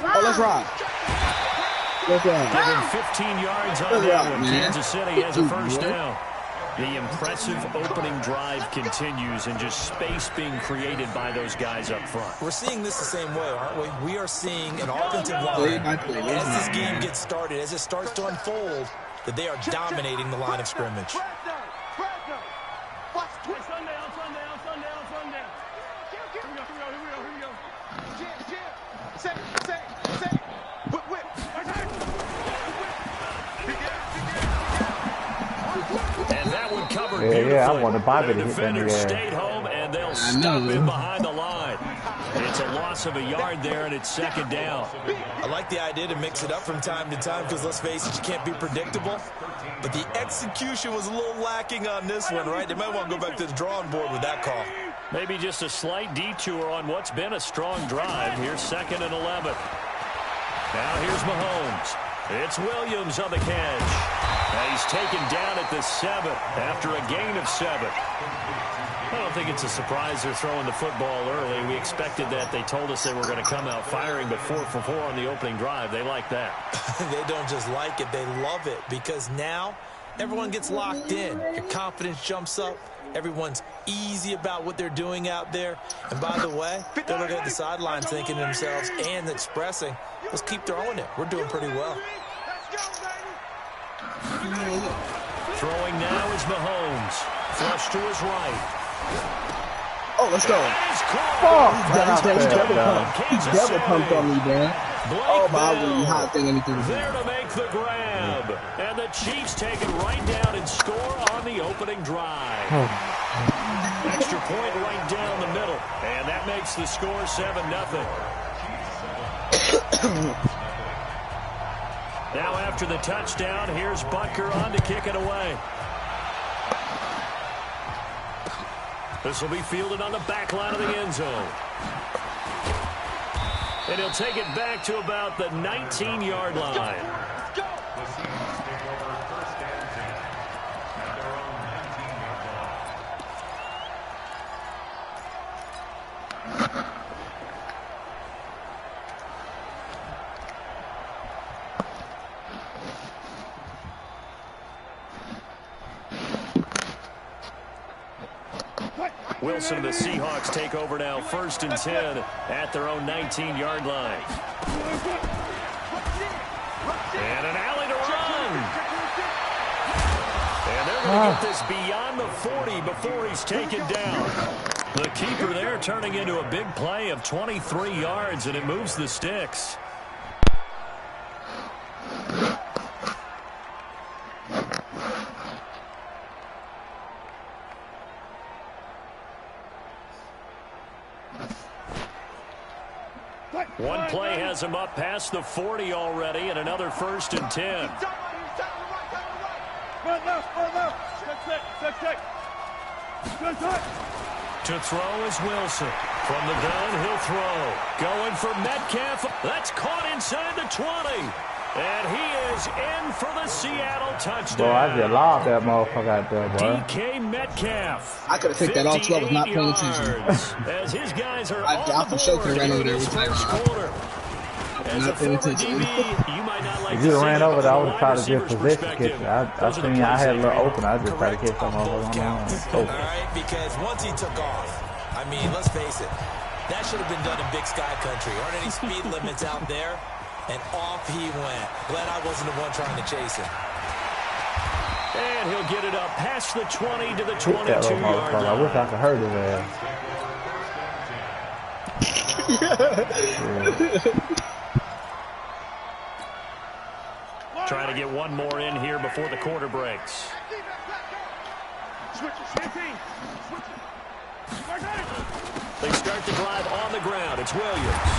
Oh, let's rock. Let's rock. Given 15 yards on that one. Kansas City has a first down. The impressive opening drive continues, and just space being created by those guys up front. We're seeing this the same way, aren't we? We are seeing an offensive line, as this game gets started, as it starts to unfold, that they are dominating the line of scrimmage. Yeah, I want to buy it. The defenders stayed home, and they'll stop him behind the line. It's a loss of a yard there, and it's second down. I like the idea to mix it up from time to time because, let's face it, you can't be predictable. But the execution was a little lacking on this one, right? They might want to go back to the drawing board with that call. Maybe just a slight detour on what's been a strong drive. Here's 2nd and 11. Now here's Mahomes. It's Williams on the catch. Now he's taken down at the 7 after a gain of 7. I don't think it's a surprise they're throwing the football early. We expected that. They told us they were going to come out firing, but 4 for 4 on the opening drive. They like that. They don't just like it. They love it because now everyone gets locked in. Your confidence jumps up. Everyone's easy about what they're doing out there. And by the way, they're looking at the sidelines thinking to themselves and expressing, let's keep throwing it. We're doing pretty well. Throwing now is Mahomes. Flush to his right. Oh, let's go. He double pumped on me, man. Oh, but I wouldn't hot thing anything. There to make the grab. And the Chiefs take it right down and score on the opening drive. Extra point right down the middle. And that makes the score 7-0. Now after the touchdown, here's Butker on to kick it away. This will be fielded on the back line of the end zone. And he'll take it back to about the 19-yard line. Wilson and the Seahawks take over now, 1st and 10 at their own 19-yard line. And an alley to run. And they're going to get this beyond the 40 before he's taken down. The keeper there turning into a big play of 23 yards, and it moves the sticks. One play has him up past the 40 already, and another 1st and 10. To throw is Wilson. From the gun, he'll throw. Going for Metcalf. That's caught inside the 20. And he is in for the Seattle touchdown. Boy, I just lobbed that motherfucker out there, boy. DK Metcalf. I could have taken that off too. I was not paying attention. As his guys are I for sure could have ran over there with first quarter. As a former DB, you might not like if you to ran see over there, I would from have tried to wide get receiver's position catch. perspective. I seen I had a little open. I just tried to catch something over on All right, because once he took off, I mean, let's face it, that should have been done in Big Sky Country. Aren't any speed limits out there? And off he went. Glad I wasn't the one trying to chase him. And he'll get it up past the 20 to the 22-yard line. I wish I could hurt his ass. Trying to get one more in here before the quarter breaks. They start the drive on the ground. It's Williams.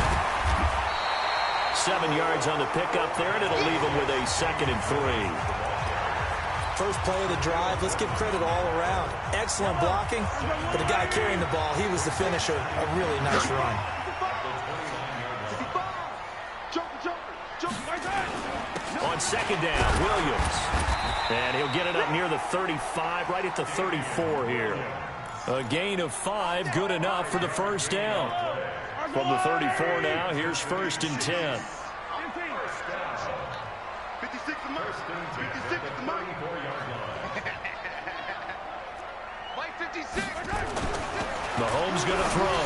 7 yards on the pickup there, and it'll leave him with a 2nd and 3. First play of the drive, let's give credit all around. Excellent blocking, but the guy carrying the ball, he was the finisher. A really nice run. On second down, Williams. And he'll get it up near the 35, right at the 34 here. A gain of 5, good enough for the first down. From the 34 now, here's 1st and 10. Mahomes going to throw.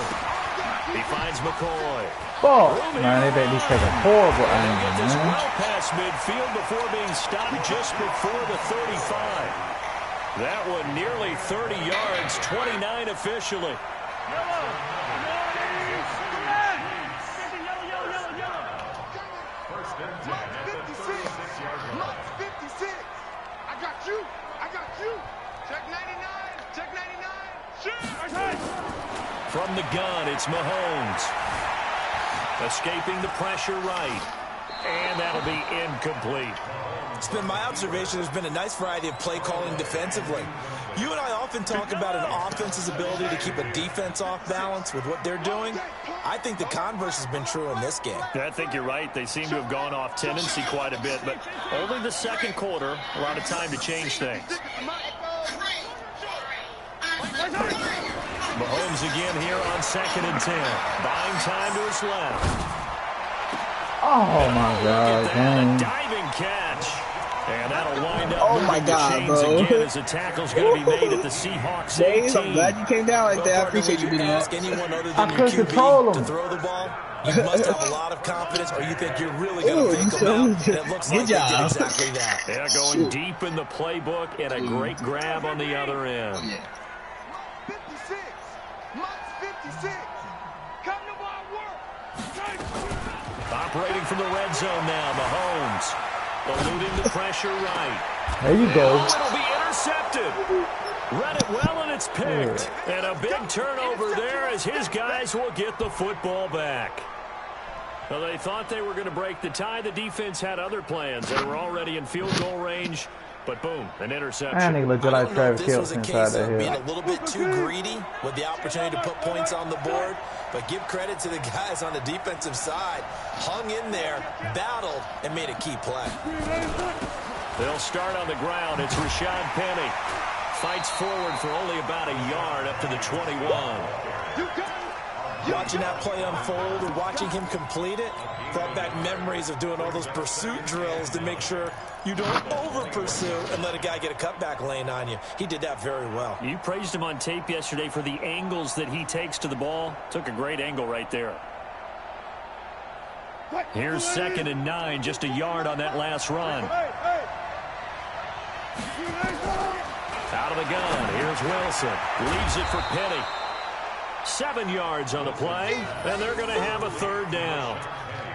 He finds McCoy. Oh, man, they take a horrible angle, Gets man. well past midfield before being stopped just before the 35. That one nearly 30 yards, 29 officially. From the gun, it's Mahomes. Escaping the pressure right. And that'll be incomplete. It's been my observation there's been a nice variety of play calling defensively. You and I often talk about an offense's ability to keep a defense off balance with what they're doing. I think the converse has been true in this game. I think you're right. They seem to have gone off tendency quite a bit, but only the second quarter, a lot of time to change things. Mahomes again here on 2nd and 10. Buying time to his left. Oh, my God, man. Diving catch. And that'll wind up Oh my God, bro. again as a tackle's going to be made at the Seahawks 18. I'm glad you came down like that. I appreciate you being ask up. anyone other I than your couldn't control QB to him. throw the ball. You must have a lot of confidence, or you think you're really going to pick them out. That looks like they did exactly that. Yeah, going deep in the playbook and a great grab on the other end. Yeah. 56. Mike's 56. Come to my work. Operating from the red zone now, Mahomes. Eluding the pressure right. There you go. Oh, it'll be intercepted. Read it well, and it's picked. And a big turnover there as his guys will get the football back. Well, they thought they were going to break the tie. The defense had other plans. They were already in field goal range. But boom, an interception. And he looked I like don't know if Travis this was Kelce a inside case that of being hill. a little bit too greedy with the opportunity to put points on the board, but give credit to the guys on the defensive side. Hung in there, battled, and made a key play. They'll start on the ground. It's Rashad Penny. Fights forward for only about a yard up to the 21. Watching that play unfold and watching him complete it brought back memories of doing all those pursuit drills to make sure you don't over-pursue and let a guy get a cutback lane on you. He did that very well. You praised him on tape yesterday for the angles that he takes to the ball. Took a great angle right there. Here's 2nd and 9, just a yard on that last run. Out of the gun, here's Wilson. Leaves it for Penny. 7 yards on the play, and they're going to have a 3rd down.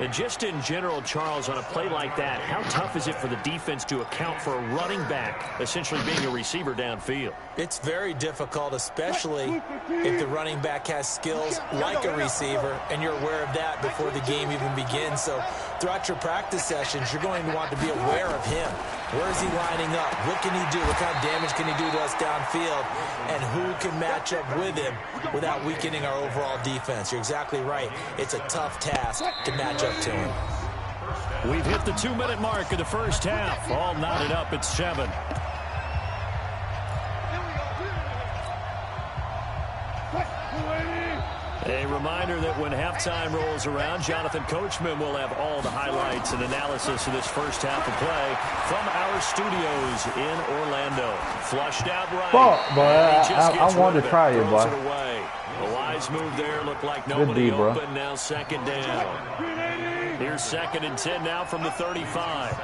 And just in general, Charles, on a play like that, how tough is it for the defense to account for a running back essentially being a receiver downfield? It's very difficult, especially if the running back has skills like a receiver, and you're aware of that before the game even begins. So throughout your practice sessions, you're going to want to be aware of him. Where is he lining up? What can he do? What kind of damage can he do to us downfield? And who can match up with him without weakening our overall defense? You're exactly right. It's a tough task to match up to him. We've hit the 2-minute mark of the first half. All knotted up at 7. A reminder that when halftime rolls around, Jonathan Coachman will have all the highlights and analysis of this first half of play from our studios in Orlando. Flushed out right. Boy, I wanted to try you, boy. It away. A wise move there. Looked like nobody D, bro. open. Now 2nd down. Here's 2nd and 10 now from the 35.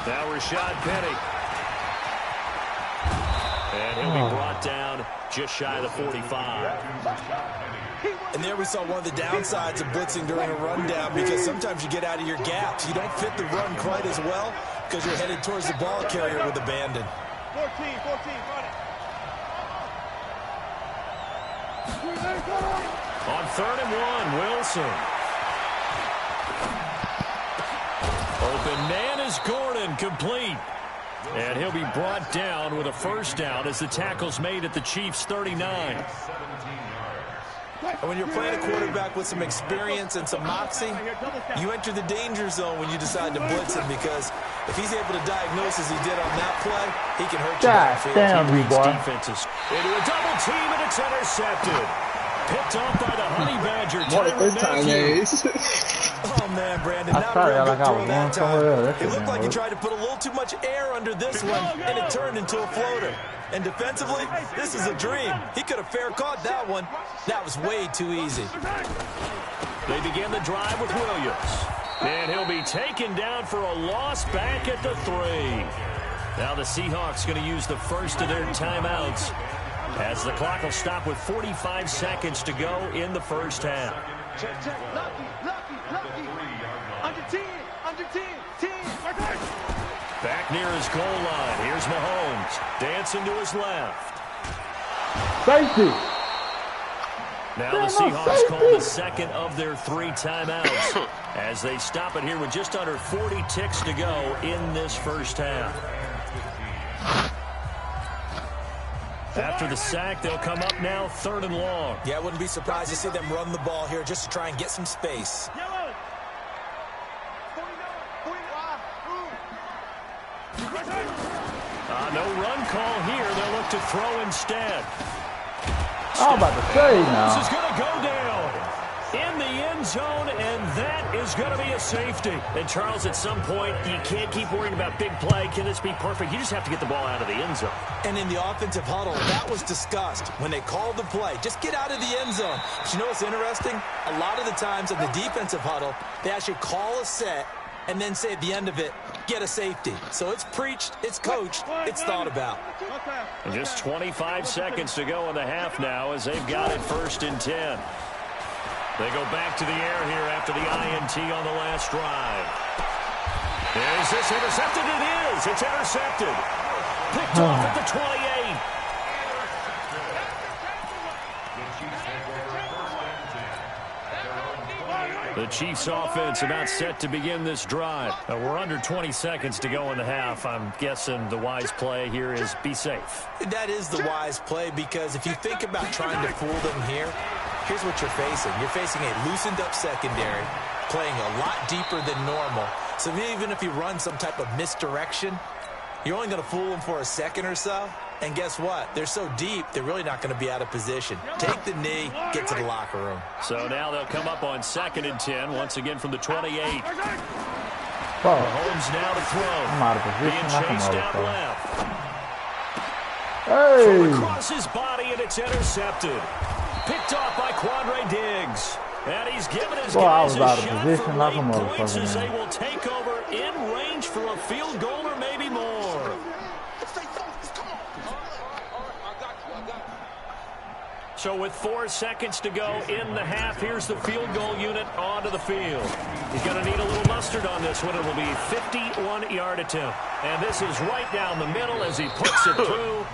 Now Rashad Penny. And he'll be brought down just shy of the 45. And there we saw one of the downsides of blitzing during a rundown, because sometimes you get out of your gaps. You don't fit the run quite as well because you're headed towards the ball carrier with abandon. 14, run it. On 3rd and 1, Wilson. Open man is Gordon, complete. And he'll be brought down with a first down as the tackle's made at the Chiefs' 39. And when you're playing a quarterback with some experience and some moxie, you enter the danger zone when you decide to blitz him, because if he's able to diagnose as he did on that play, he can hurt you downfield. Damn you, boy. Defenses into a double team, and it's intercepted. Picked off by the Honey Badger. Oh, man, Brandon, not a real good throw that time. It looked like he tried to put a little too much air under this one, and it turned into a floater. And defensively, this is a dream. He could have fair caught that one. That was way too easy. They begin the drive with Williams. And he'll be taken down for a loss back at the 3. Now the Seahawks going to use the first of their timeouts, as the clock will stop with 45 seconds to go in the first half. Check. Lucky. Under 10. 10. Back near his goal line. Here's Mahomes. Dancing to his left. Safety. Now the Seahawks call the second of their 3 timeouts as they stop it here with just under 40 ticks to go in this first half. After the sack, they'll come up now 3rd and long. Yeah, I wouldn't be surprised to see them run the ball here just to try and get some space. No run call here. They'll look to throw instead. I'm about to say now. This is going to go down in the end zone, and that is going to be a safety. And, Charles, at some point, you can't keep worrying about big play. Can this be perfect? You just have to get the ball out of the end zone. And in the offensive huddle, that was discussed when they called the play. Just get out of the end zone. But you know what's interesting? A lot of the times in the defensive huddle, they actually call a set and then say at the end of it, get a safety. So it's preached, it's coached, it's thought about. And just 25 seconds to go in the half now as they've got it 1st and 10. They go back to the air here after the INT on the last drive. Is this intercepted? It is. It's intercepted. Picked off at the 28. The Chiefs offense about set to begin this drive. We're under 20 seconds to go in the half. I'm guessing the wise play here is be safe. That is the wise play, because if you think about trying to fool them here, here's what you're facing. You're facing a loosened up secondary, playing a lot deeper than normal. So even if you run some type of misdirection, you're only going to fool them for a second or so. And guess what? They're so deep, they're really not going to be out of position. Take the knee, get to the locker room. So now they'll come up on 2nd and 10, once again from the 28. Oh. Mahomes now to throw. I'm out of position. Being chased out left. Hey. Throw across his body, and it's intercepted. Picked off by Quandre Diggs. And he's given his guys a shot for late points as they will take over in range for a field goal or maybe more. So with 4 seconds to go in the half, here's the field goal unit onto the field. He's going to need a little mustard on this one. It will be a 51-yard attempt. And this is right down the middle as he puts it through.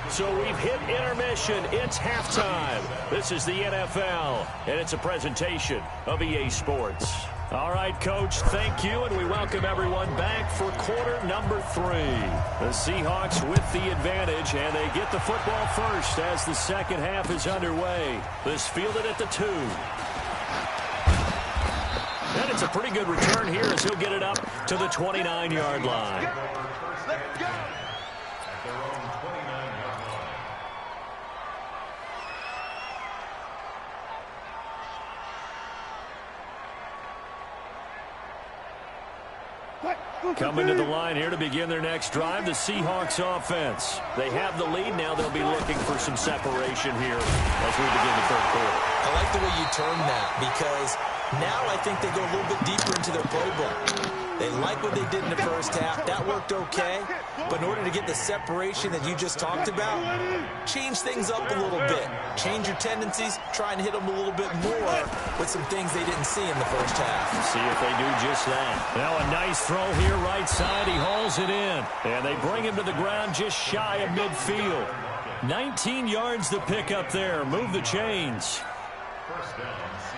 So we've hit intermission. It's halftime. This is the NFL, and it's a presentation of EA Sports. All right, Coach, thank you, and we welcome everyone back for quarter number 3. The Seahawks with the advantage, and they get the football first as the second half is underway. This fielded at the 2. And it's a pretty good return here as he'll get it up to the 29-yard line. Coming to the line here to begin their next drive, the Seahawks offense. They have the lead. Now they'll be looking for some separation here as we begin the 3rd quarter. I like the way you term that, because now I think they go a little bit deeper into their playbook. They like what they did in the first half. That worked okay. But in order to get the separation that you just talked about, change things up a little bit. Change your tendencies. Try and hit them a little bit more with some things they didn't see in the first half. See if they do just that. Now a nice throw here right side. He hauls it in. And they bring him to the ground just shy of midfield. 19 yards to pick up there. Move the chains.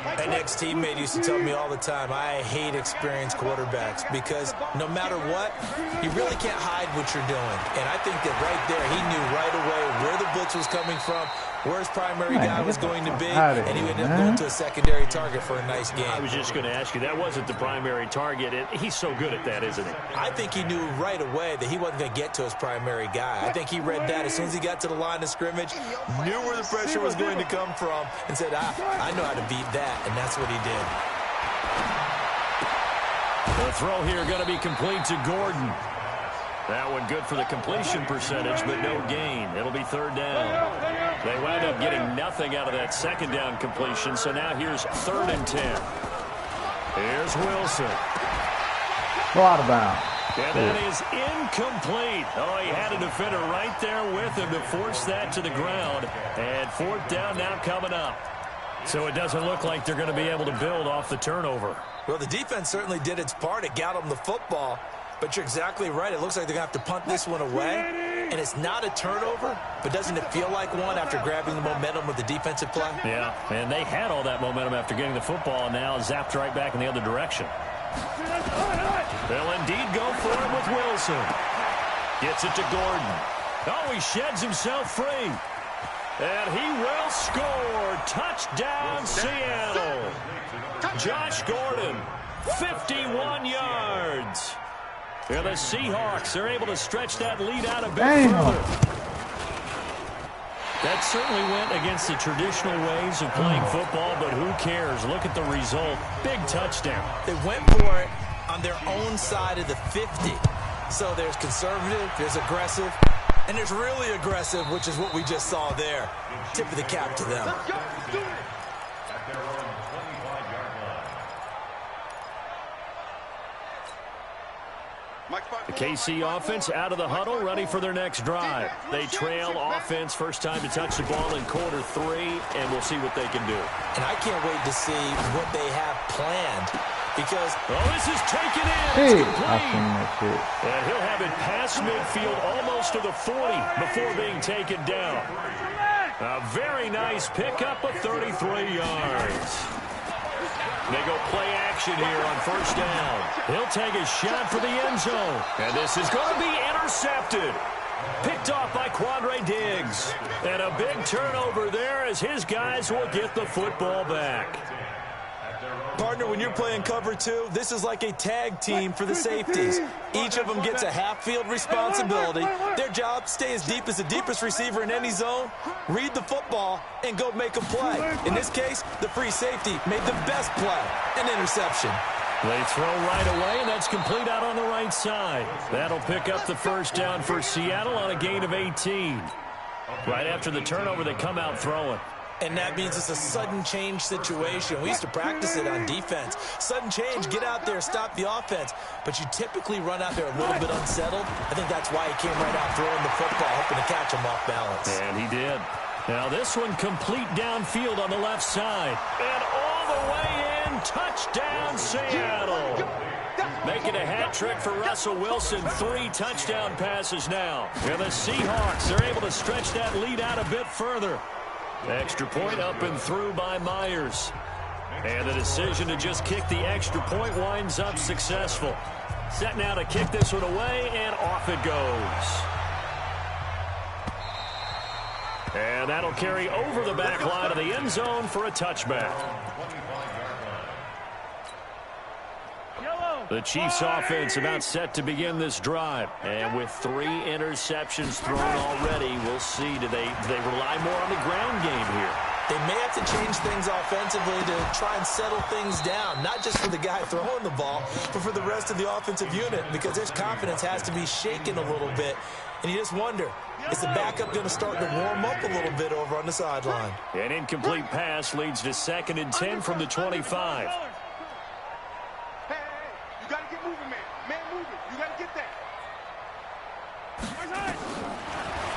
An ex-teammate used to tell me all the time, I hate experienced quarterbacks because no matter what, you really can't hide what you're doing. And I think that right there, he knew right away where the blitz was coming from, where his primary guy was going to be, and he ended up going to a secondary target for a nice game. I was just going to ask you, that wasn't the primary target. He's so good at that, isn't he? I think he knew right away that he wasn't going to get to his primary guy. I think he read that as soon as he got to the line of scrimmage, knew where the pressure was going to come from, and said, I know how to beat that, and that's what he did. The throw here going to be complete to Gordon. That one good for the completion percentage, but no gain. It'll be third down. They wound up getting nothing out of that second down completion, so now here's 3rd and 10. Here's Wilson. Go out of bounds. And that is incomplete. Oh, he had a defender right there with him to force that to the ground. And 4th down now coming up. So it doesn't look like they're going to be able to build off the turnover. Well, the defense certainly did its part. It got them the football. But you're exactly right. It looks like they're going to have to punt this one away. And it's not a turnover, but doesn't it feel like one after grabbing the momentum of the defensive play? Yeah, and they had all that momentum after getting the football, and now zapped right back in the other direction. They'll indeed go for it with Wilson. Gets it to Gordon. Oh, he sheds himself free. And he will score. Touchdown, Seattle. Josh Gordon, 51 yards. And the Seahawks are able to stretch that lead out a bit further. That certainly went against the traditional ways of playing football, but who cares? Look at the result. Big touchdown. They went for it on their own side of the 50. So there's conservative, there's aggressive, and there's really aggressive, which is what we just saw there. Tip of the cap to them. The KC offense out of the huddle, ready for their next drive. They trail offense, first time to touch the ball in quarter 3, and we'll see what they can do. And I can't wait to see what they have planned because... Oh, this is taken in. It's complete. And he'll have it past midfield almost to the 40 before being taken down. A very nice pickup of 33 yards. They go play action here on first down. He'll take a shot for the end zone. And this is going to be intercepted. Picked off by Quandre Diggs. And a big turnover there as his guys will get the football back. Partner, when you're playing cover 2, this is like a tag team for the safeties. Each of them gets a half-field responsibility. Their job, stay as deep as the deepest receiver in any zone, read the football, and go make a play. In this case, the free safety made the best play, an interception. They throw right away, and that's complete out on the right side. That'll pick up the first down for Seattle on a gain of 18. Right after the turnover, they come out throwing. And that means it's a sudden change situation. We used to practice it on defense. Sudden change, get out there, stop the offense. But you typically run out there a little bit unsettled. I think that's why he came right out throwing the football, hoping to catch him off balance. And he did. Now this one complete downfield on the left side. And all the way in, touchdown Seattle. Making a hat trick for Russell Wilson. 3 touchdown passes now. And the Seahawks are able to stretch that lead out a bit further. Extra point up and through by Myers. And the decision to just kick the extra point winds up successful. Set now to kick this one away, and off it goes. And that'll carry over the back line of the end zone for a touchback. The Chiefs offense about set to begin this drive. And with 3 interceptions thrown already, we'll see. Do they rely more on the ground game here? They may have to change things offensively to try and settle things down, not just for the guy throwing the ball, but for the rest of the offensive unit, because their confidence has to be shaken a little bit. And you just wonder, is the backup going to start to warm up a little bit over on the sideline? An incomplete pass leads to 2nd and 10 from the 25.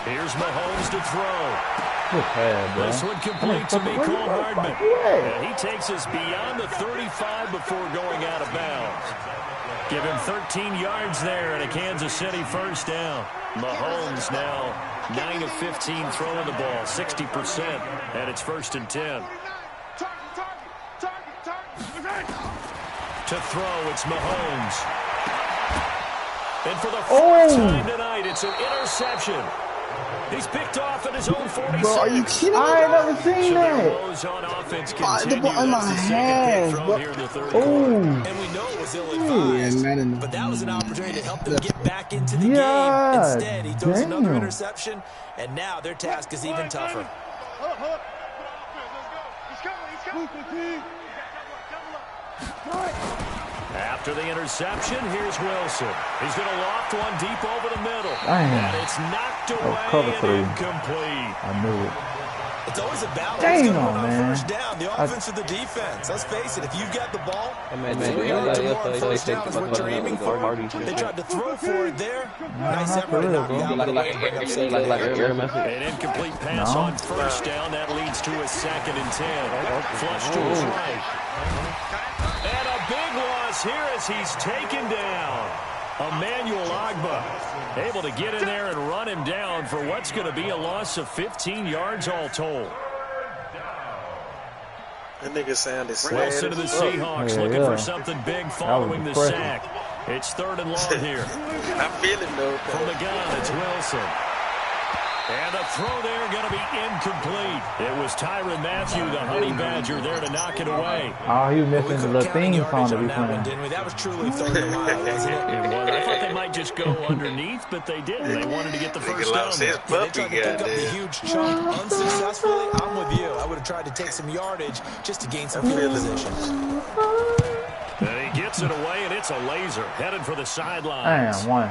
Here's Mahomes to throw. This one complete to Mecole Hardman. And he takes us beyond the 35 before going out of bounds. Give him 13 yards there and a Kansas City first down. Mahomes now 9 of 15 throwing the ball, 60%, and it's 1st and 10. To throw, it's Mahomes. And for the fourth time tonight, it's an interception. He's picked off at his own 46. Bro, are you kidding me? I ain't never seen that. Woes on offense The continue. ball in my That's the second hands, pick thrown bro. here in the third quarter. And we know it was ill-advised, but that was an opportunity to help them get back into the game. Instead, he throws another interception, and now their task is even tougher. After the interception, here's Wilson. He's going to loft one deep over the middle. Damn. And it's knocked away cover and three. incomplete. I knew it. It's always a battle. Damn, Who's gonna win on man. first down, the offense or the defense? Let's face it, if you've got the ball, Man, 3 yards or more on first down is what you're aiming for. They tried to throw for it there. Nice effort to knock down the way to bring up safety. An incomplete pass on first down. That leads to a 2nd and 10. Flush to his right. And a big loss here as he's taken down. Emmanuel Agba able to get in there and run him down for what's going to be a loss of 15 yards all told. That nigga sounded sad. Wilson to the Seahawks looking for something big following the sack. It's 3rd and long here. I'm feeling though. From the gun, it's Wilson. And the throw there going to be incomplete. It was Tyrann Mathieu, the Honey Badger, there to knock it away. Oh, he was missing the little theme song to be playing. Didn't we? That was truly 3rd and long, wasn't it? It was. I thought they might just go underneath, but they didn't. They wanted to get the first down. His They tried to puppy pick up got the there. huge chunk unsuccessfully. I'm with you. I would have tried to take some yardage just to gain some field position. And he gets it away, and it's a laser headed for the sidelines. Damn, one.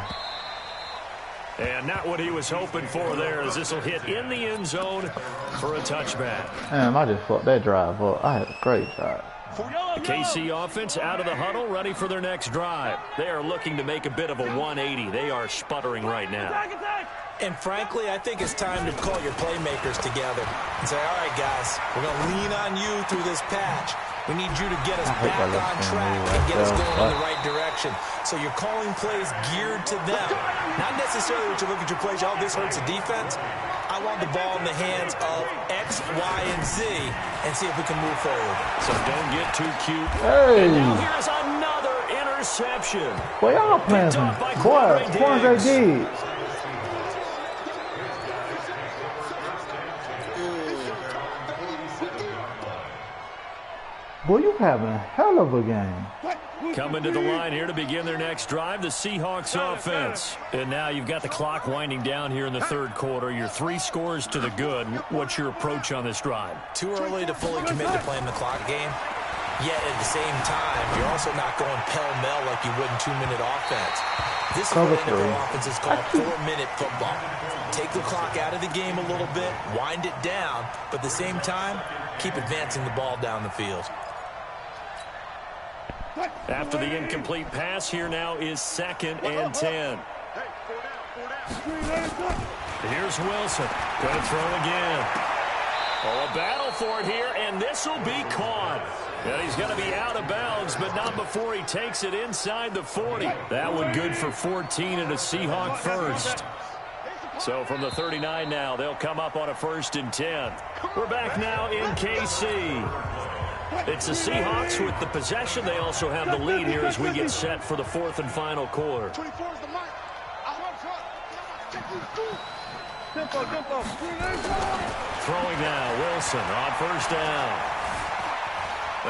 And not what he was hoping for there, as this will hit in the end zone for a touchback. Damn, I just fucked that drive up. I had a great drive. The KC offense out of the huddle, ready for their next drive. They are looking to make a bit of a 180. They are sputtering right now. And frankly, I think it's time to call your playmakers together and say, all right, guys, we're going to lean on you through this patch. We need you to get us back on track and get us going in the right direction. So you're calling plays geared to them. Not necessarily what you look at your plays, oh, this hurts the defense. I want the ball in the hands of X, Y, and Z and see if we can move forward. So don't get too cute. Hey. And now here's another interception. Boy, y'all playing some. Boy, Quandre Diggs. Boy, you having a hell of a game. Coming to the line here to begin their next drive, the Seahawks offense. And now you've got the clock winding down here in the third quarter. Your 3 scores to the good. What's your approach on this drive? Too early to fully commit to playing the clock game. Yet at the same time, you're also not going pell-mell like you would in 2-minute offense. This is what NFL offenses call 4-minute football. Take the clock out of the game a little bit, wind it down, but at the same time, keep advancing the ball down the field. After the incomplete pass, here now is 2nd and 10. Here's Wilson. Going to throw again. Oh, a battle for it here, and this will be caught. And he's going to be out of bounds, but not before he takes it inside the 40. That one good for 14 and a Seahawk first. So from the 39 now, they'll come up on a 1st and 10. We're back now in KC. It's the Seahawks with the possession. They also have the lead here as we get set for the 4th and final quarter. Throwing now, Wilson on 1st down.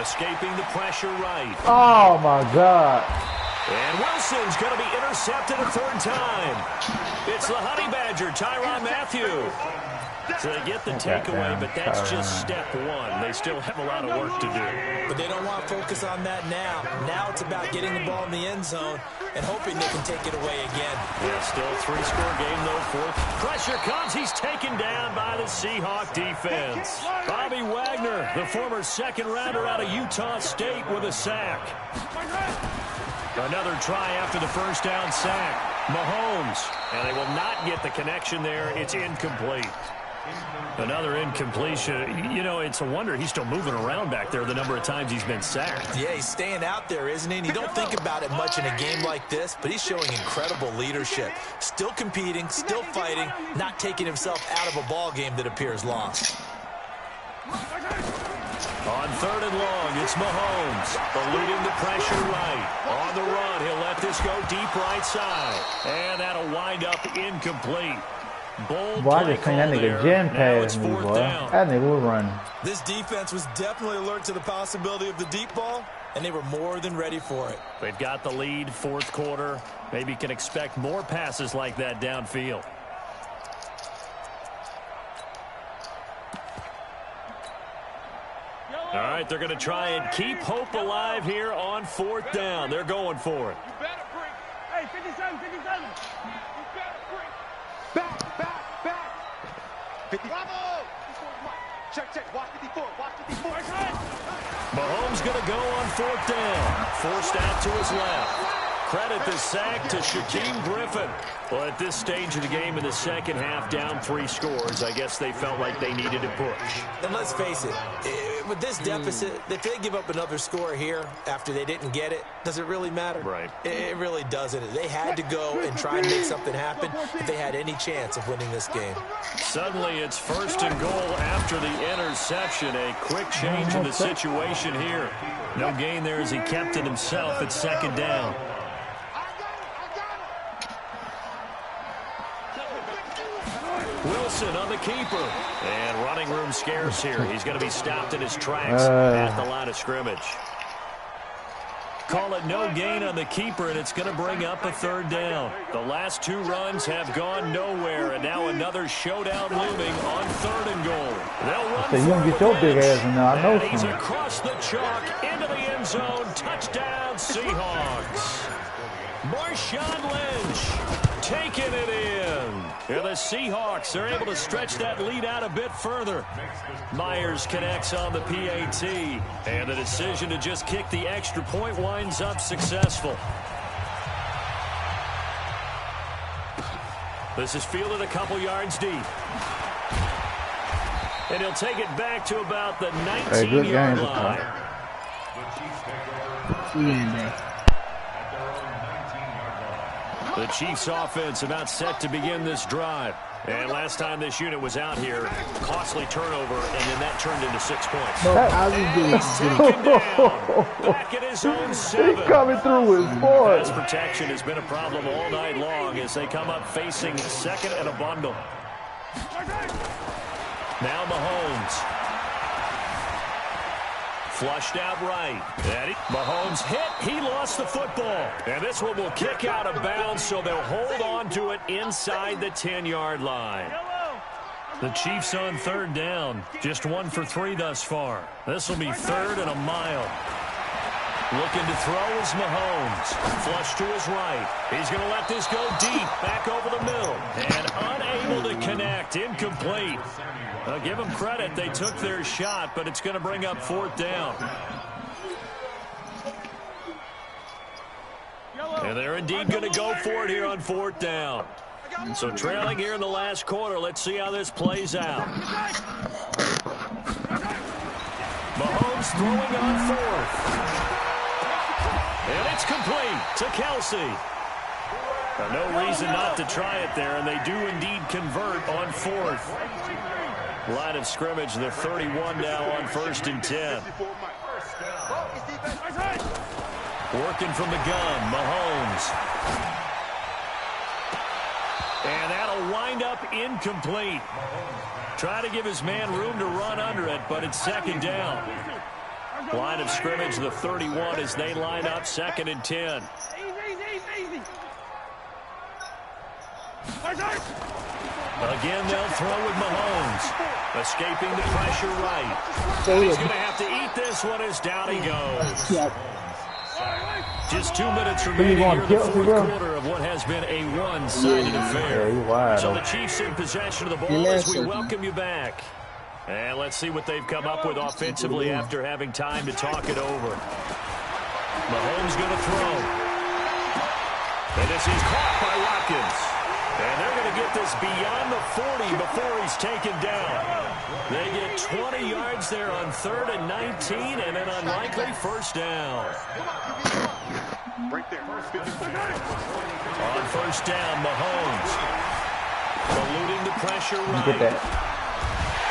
Escaping the pressure right. Oh, my God. And Wilson's going to be intercepted a 3rd time. It's the Honey Badger, Tyrann Mathieu. So they get the takeaway, but that's just step 1. They still have a lot of work to do. But they don't want to focus on that now. Now it's about getting the ball in the end zone and hoping they can take it away again. Yeah, still a 3-score game, though. 4th. Pressure comes. He's taken down by the Seahawk defense. Bobby Wagner, the former 2nd-rounder out of Utah State, with a sack. Another try after the 1st down sack. Mahomes. And they will not get the connection there. It's incomplete. Another incompletion. You know, it's a wonder he's still moving around back there the number of times he's been sacked. Yeah, he's staying out there, isn't he? And you don't think about it much in a game like this, but he's showing incredible leadership. Still competing, still fighting, not taking himself out of a ball game that appears lost. On 3rd and long, it's Mahomes, eluding the pressure right. On the run, he'll let this go deep right side. And that'll wind up incomplete. Bold boy, I play just seen that call nigga there. Jen Now pass it's me, 4th boy. down. That nigga was running. This defense was definitely alert to the possibility of the deep ball, and they were more than ready for it. They've got the lead, 4th quarter. Maybe can expect more passes like that downfield. All right, they're going to try and keep hope alive here on 4th down. They're going for it. You better bring. Hey, 57, 57. You better bring. Back. 50. Bravo. Check. Watch 54. Watch 54. Mahomes going to go on 4th down. Forced out to his left. Credit the sack to Shaquem Griffin. Well, at this stage of the game in the second half, down 3 scores, I guess they felt like they needed to push. And let's face it, with this deficit, if they give up another score here after they didn't get it, does it really matter? Right. It really doesn't. They had to go and try and make something happen if they had any chance of winning this game. Suddenly, it's 1st and goal after the interception. A quick change in the situation here. No gain there as he kept it himself at 2nd down. Wilson on the keeper. And running room scarce here. He's going to be stopped in his tracks at the line of scrimmage. Call it no gain on the keeper, and it's going to bring up a 3rd down. The last 2 runs have gone nowhere, and now another showdown looming on 3rd and goal. They'll run So you don't get your big ass in there. I know and he's some. across the chalk into the end zone. Touchdown, Seahawks. Marshawn Lynch taking it in. And the Seahawks are able to stretch that lead out a bit further. Myers connects on the PAT. And the decision to just kick the extra point winds up successful. This is fielded a couple yards deep. And he'll take it back to about the 19-yard line. The Chiefs offense about set to begin this drive. And last time this unit was out here, costly turnover, and then that turned into 6 points. Back at his own 7. He's coming through his boy. Pass protection has been a problem all night long as they come up facing 2nd and a bundle. Now Mahomes. Flushed out right. Mahomes hit. He lost the football. And this one will kick out of bounds, so they'll hold on to it inside the 10-yard line. The Chiefs on 3rd down. Just 1 for 3 thus far. This will be 3rd and a mile. Looking to throw is Mahomes. Flush to his right. He's going to let this go deep. Back over the middle. And unable to connect. Incomplete. Give them credit. They took their shot, but it's going to bring up 4th down. And they're indeed going to go for it here on 4th down. So trailing here in the last quarter. Let's see how this plays out. Mahomes throwing on 4th. And it's complete to Kelsey. No reason not to try it there, and they do indeed convert on 4th. Line of scrimmage, the 31 now on 1st and 10. Working from the gun, Mahomes. And that'll wind up incomplete. Try to give his man room to run under it, but it's 2nd down. Line of scrimmage, the 31 as they line up 2nd and 10. Again, they'll throw with Mahomes. Escaping the pressure right. And he's going to have to eat this one as down he goes. Just 2 minutes remaining here in the 4th quarter of what has been a one-sided affair. So the Chiefs in possession of the ball as we welcome you back. And let's see what they've come up with offensively after having time to talk it over. Mahomes going to throw. And this is caught by Watkins. And they're going to get this beyond the 40 before he's taken down. They get 20 yards there on 3rd and 19 and an unlikely 1st down. Right there. On 1st down, Mahomes. Eluding the pressure right. Get that.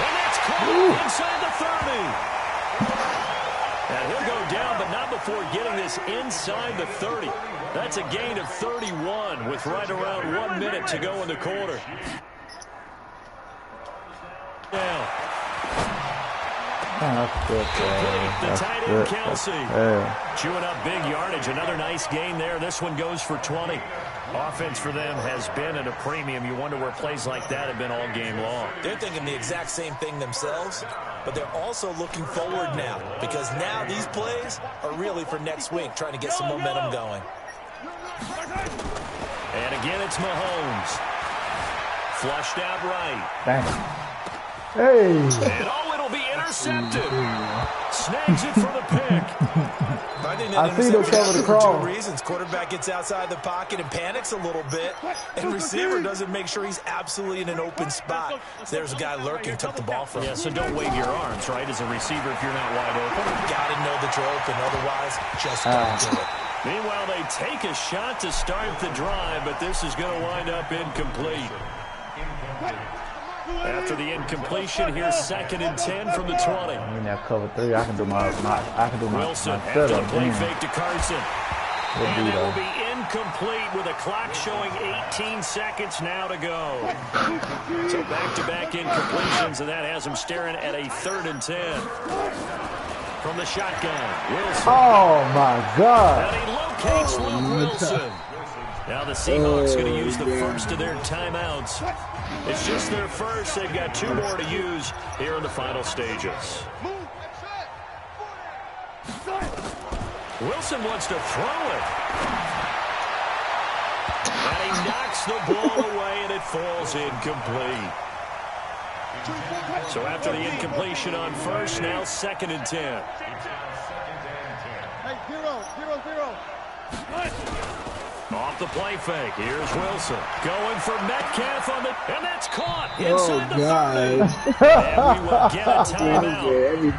And that's caught inside the 30. before getting this inside the 30. That's a gain of 31 with right around 1 minute to go in the quarter. Now. That's good, The tight end, Kelsey. Chewing up big yardage. Another nice gain there. This one goes for 20. Offense for them has been at a premium. You wonder where plays like that have been all game long. They're thinking the exact same thing themselves, but they're also looking forward now because now these plays are really for next week, trying to get some momentum going. And again, it's Mahomes. Flushed out right. Dang. Hey. And oh, it'll be intercepted. Snags it for the pick. I see them cover the crawl. For 2 reasons. Quarterback gets outside the pocket and panics a little bit, and receiver doesn't make sure he's absolutely in an open spot. So there's a guy lurking, took the ball from him. Yeah, so don't wave your arms, right, as a receiver if you're not wide open. Got to know that you're open, otherwise just don't do it. Meanwhile, they take a shot to start the drive, but this is going to wind up incomplete. After the incompletion, here's 2nd and 10 from the 20. In that cover 3, I can do my Wilson after the play fake to Carson. And it will be incomplete with a clock showing 18 seconds now to go. So back-to-back incompletions, and that has him staring at a 3rd and 10. From the shotgun, Wilson. Oh, my God. And he locates Luke Wilson. Now the Seahawks going to use the first of their timeouts. It's just their first. They've got 2 more to use here in the final stages. Wilson wants to throw it. And he knocks the ball away, and it falls incomplete. So after the incompletion on first, now 2nd and 10. Hey, 0. Off the play fake. Here's Wilson going for Metcalf on the, and that's caught inside the 30. And we will get a timeout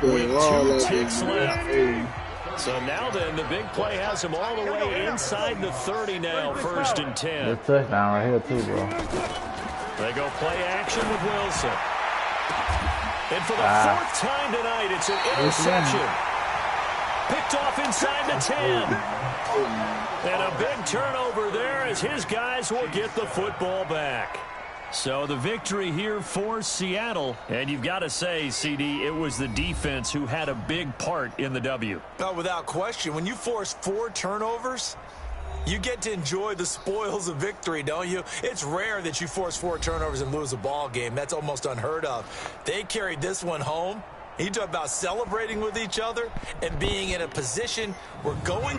with 2 ticks left. So now then, the big play has him all the way inside the 30 now, 1st and 10. Good touchdown right here too, bro. They go play action with Wilson. And for the 4th time tonight, it's an interception. Picked off inside the 10. And a big turnover there as his guys will get the football back. So the victory here for Seattle. And you've got to say, CD, it was the defense who had a big part in the W. No, without question. When you force 4 turnovers, you get to enjoy the spoils of victory, don't you? It's rare that you force 4 turnovers and lose a ball game. That's almost unheard of. They carried this one home. You talk about celebrating with each other and being in a position where going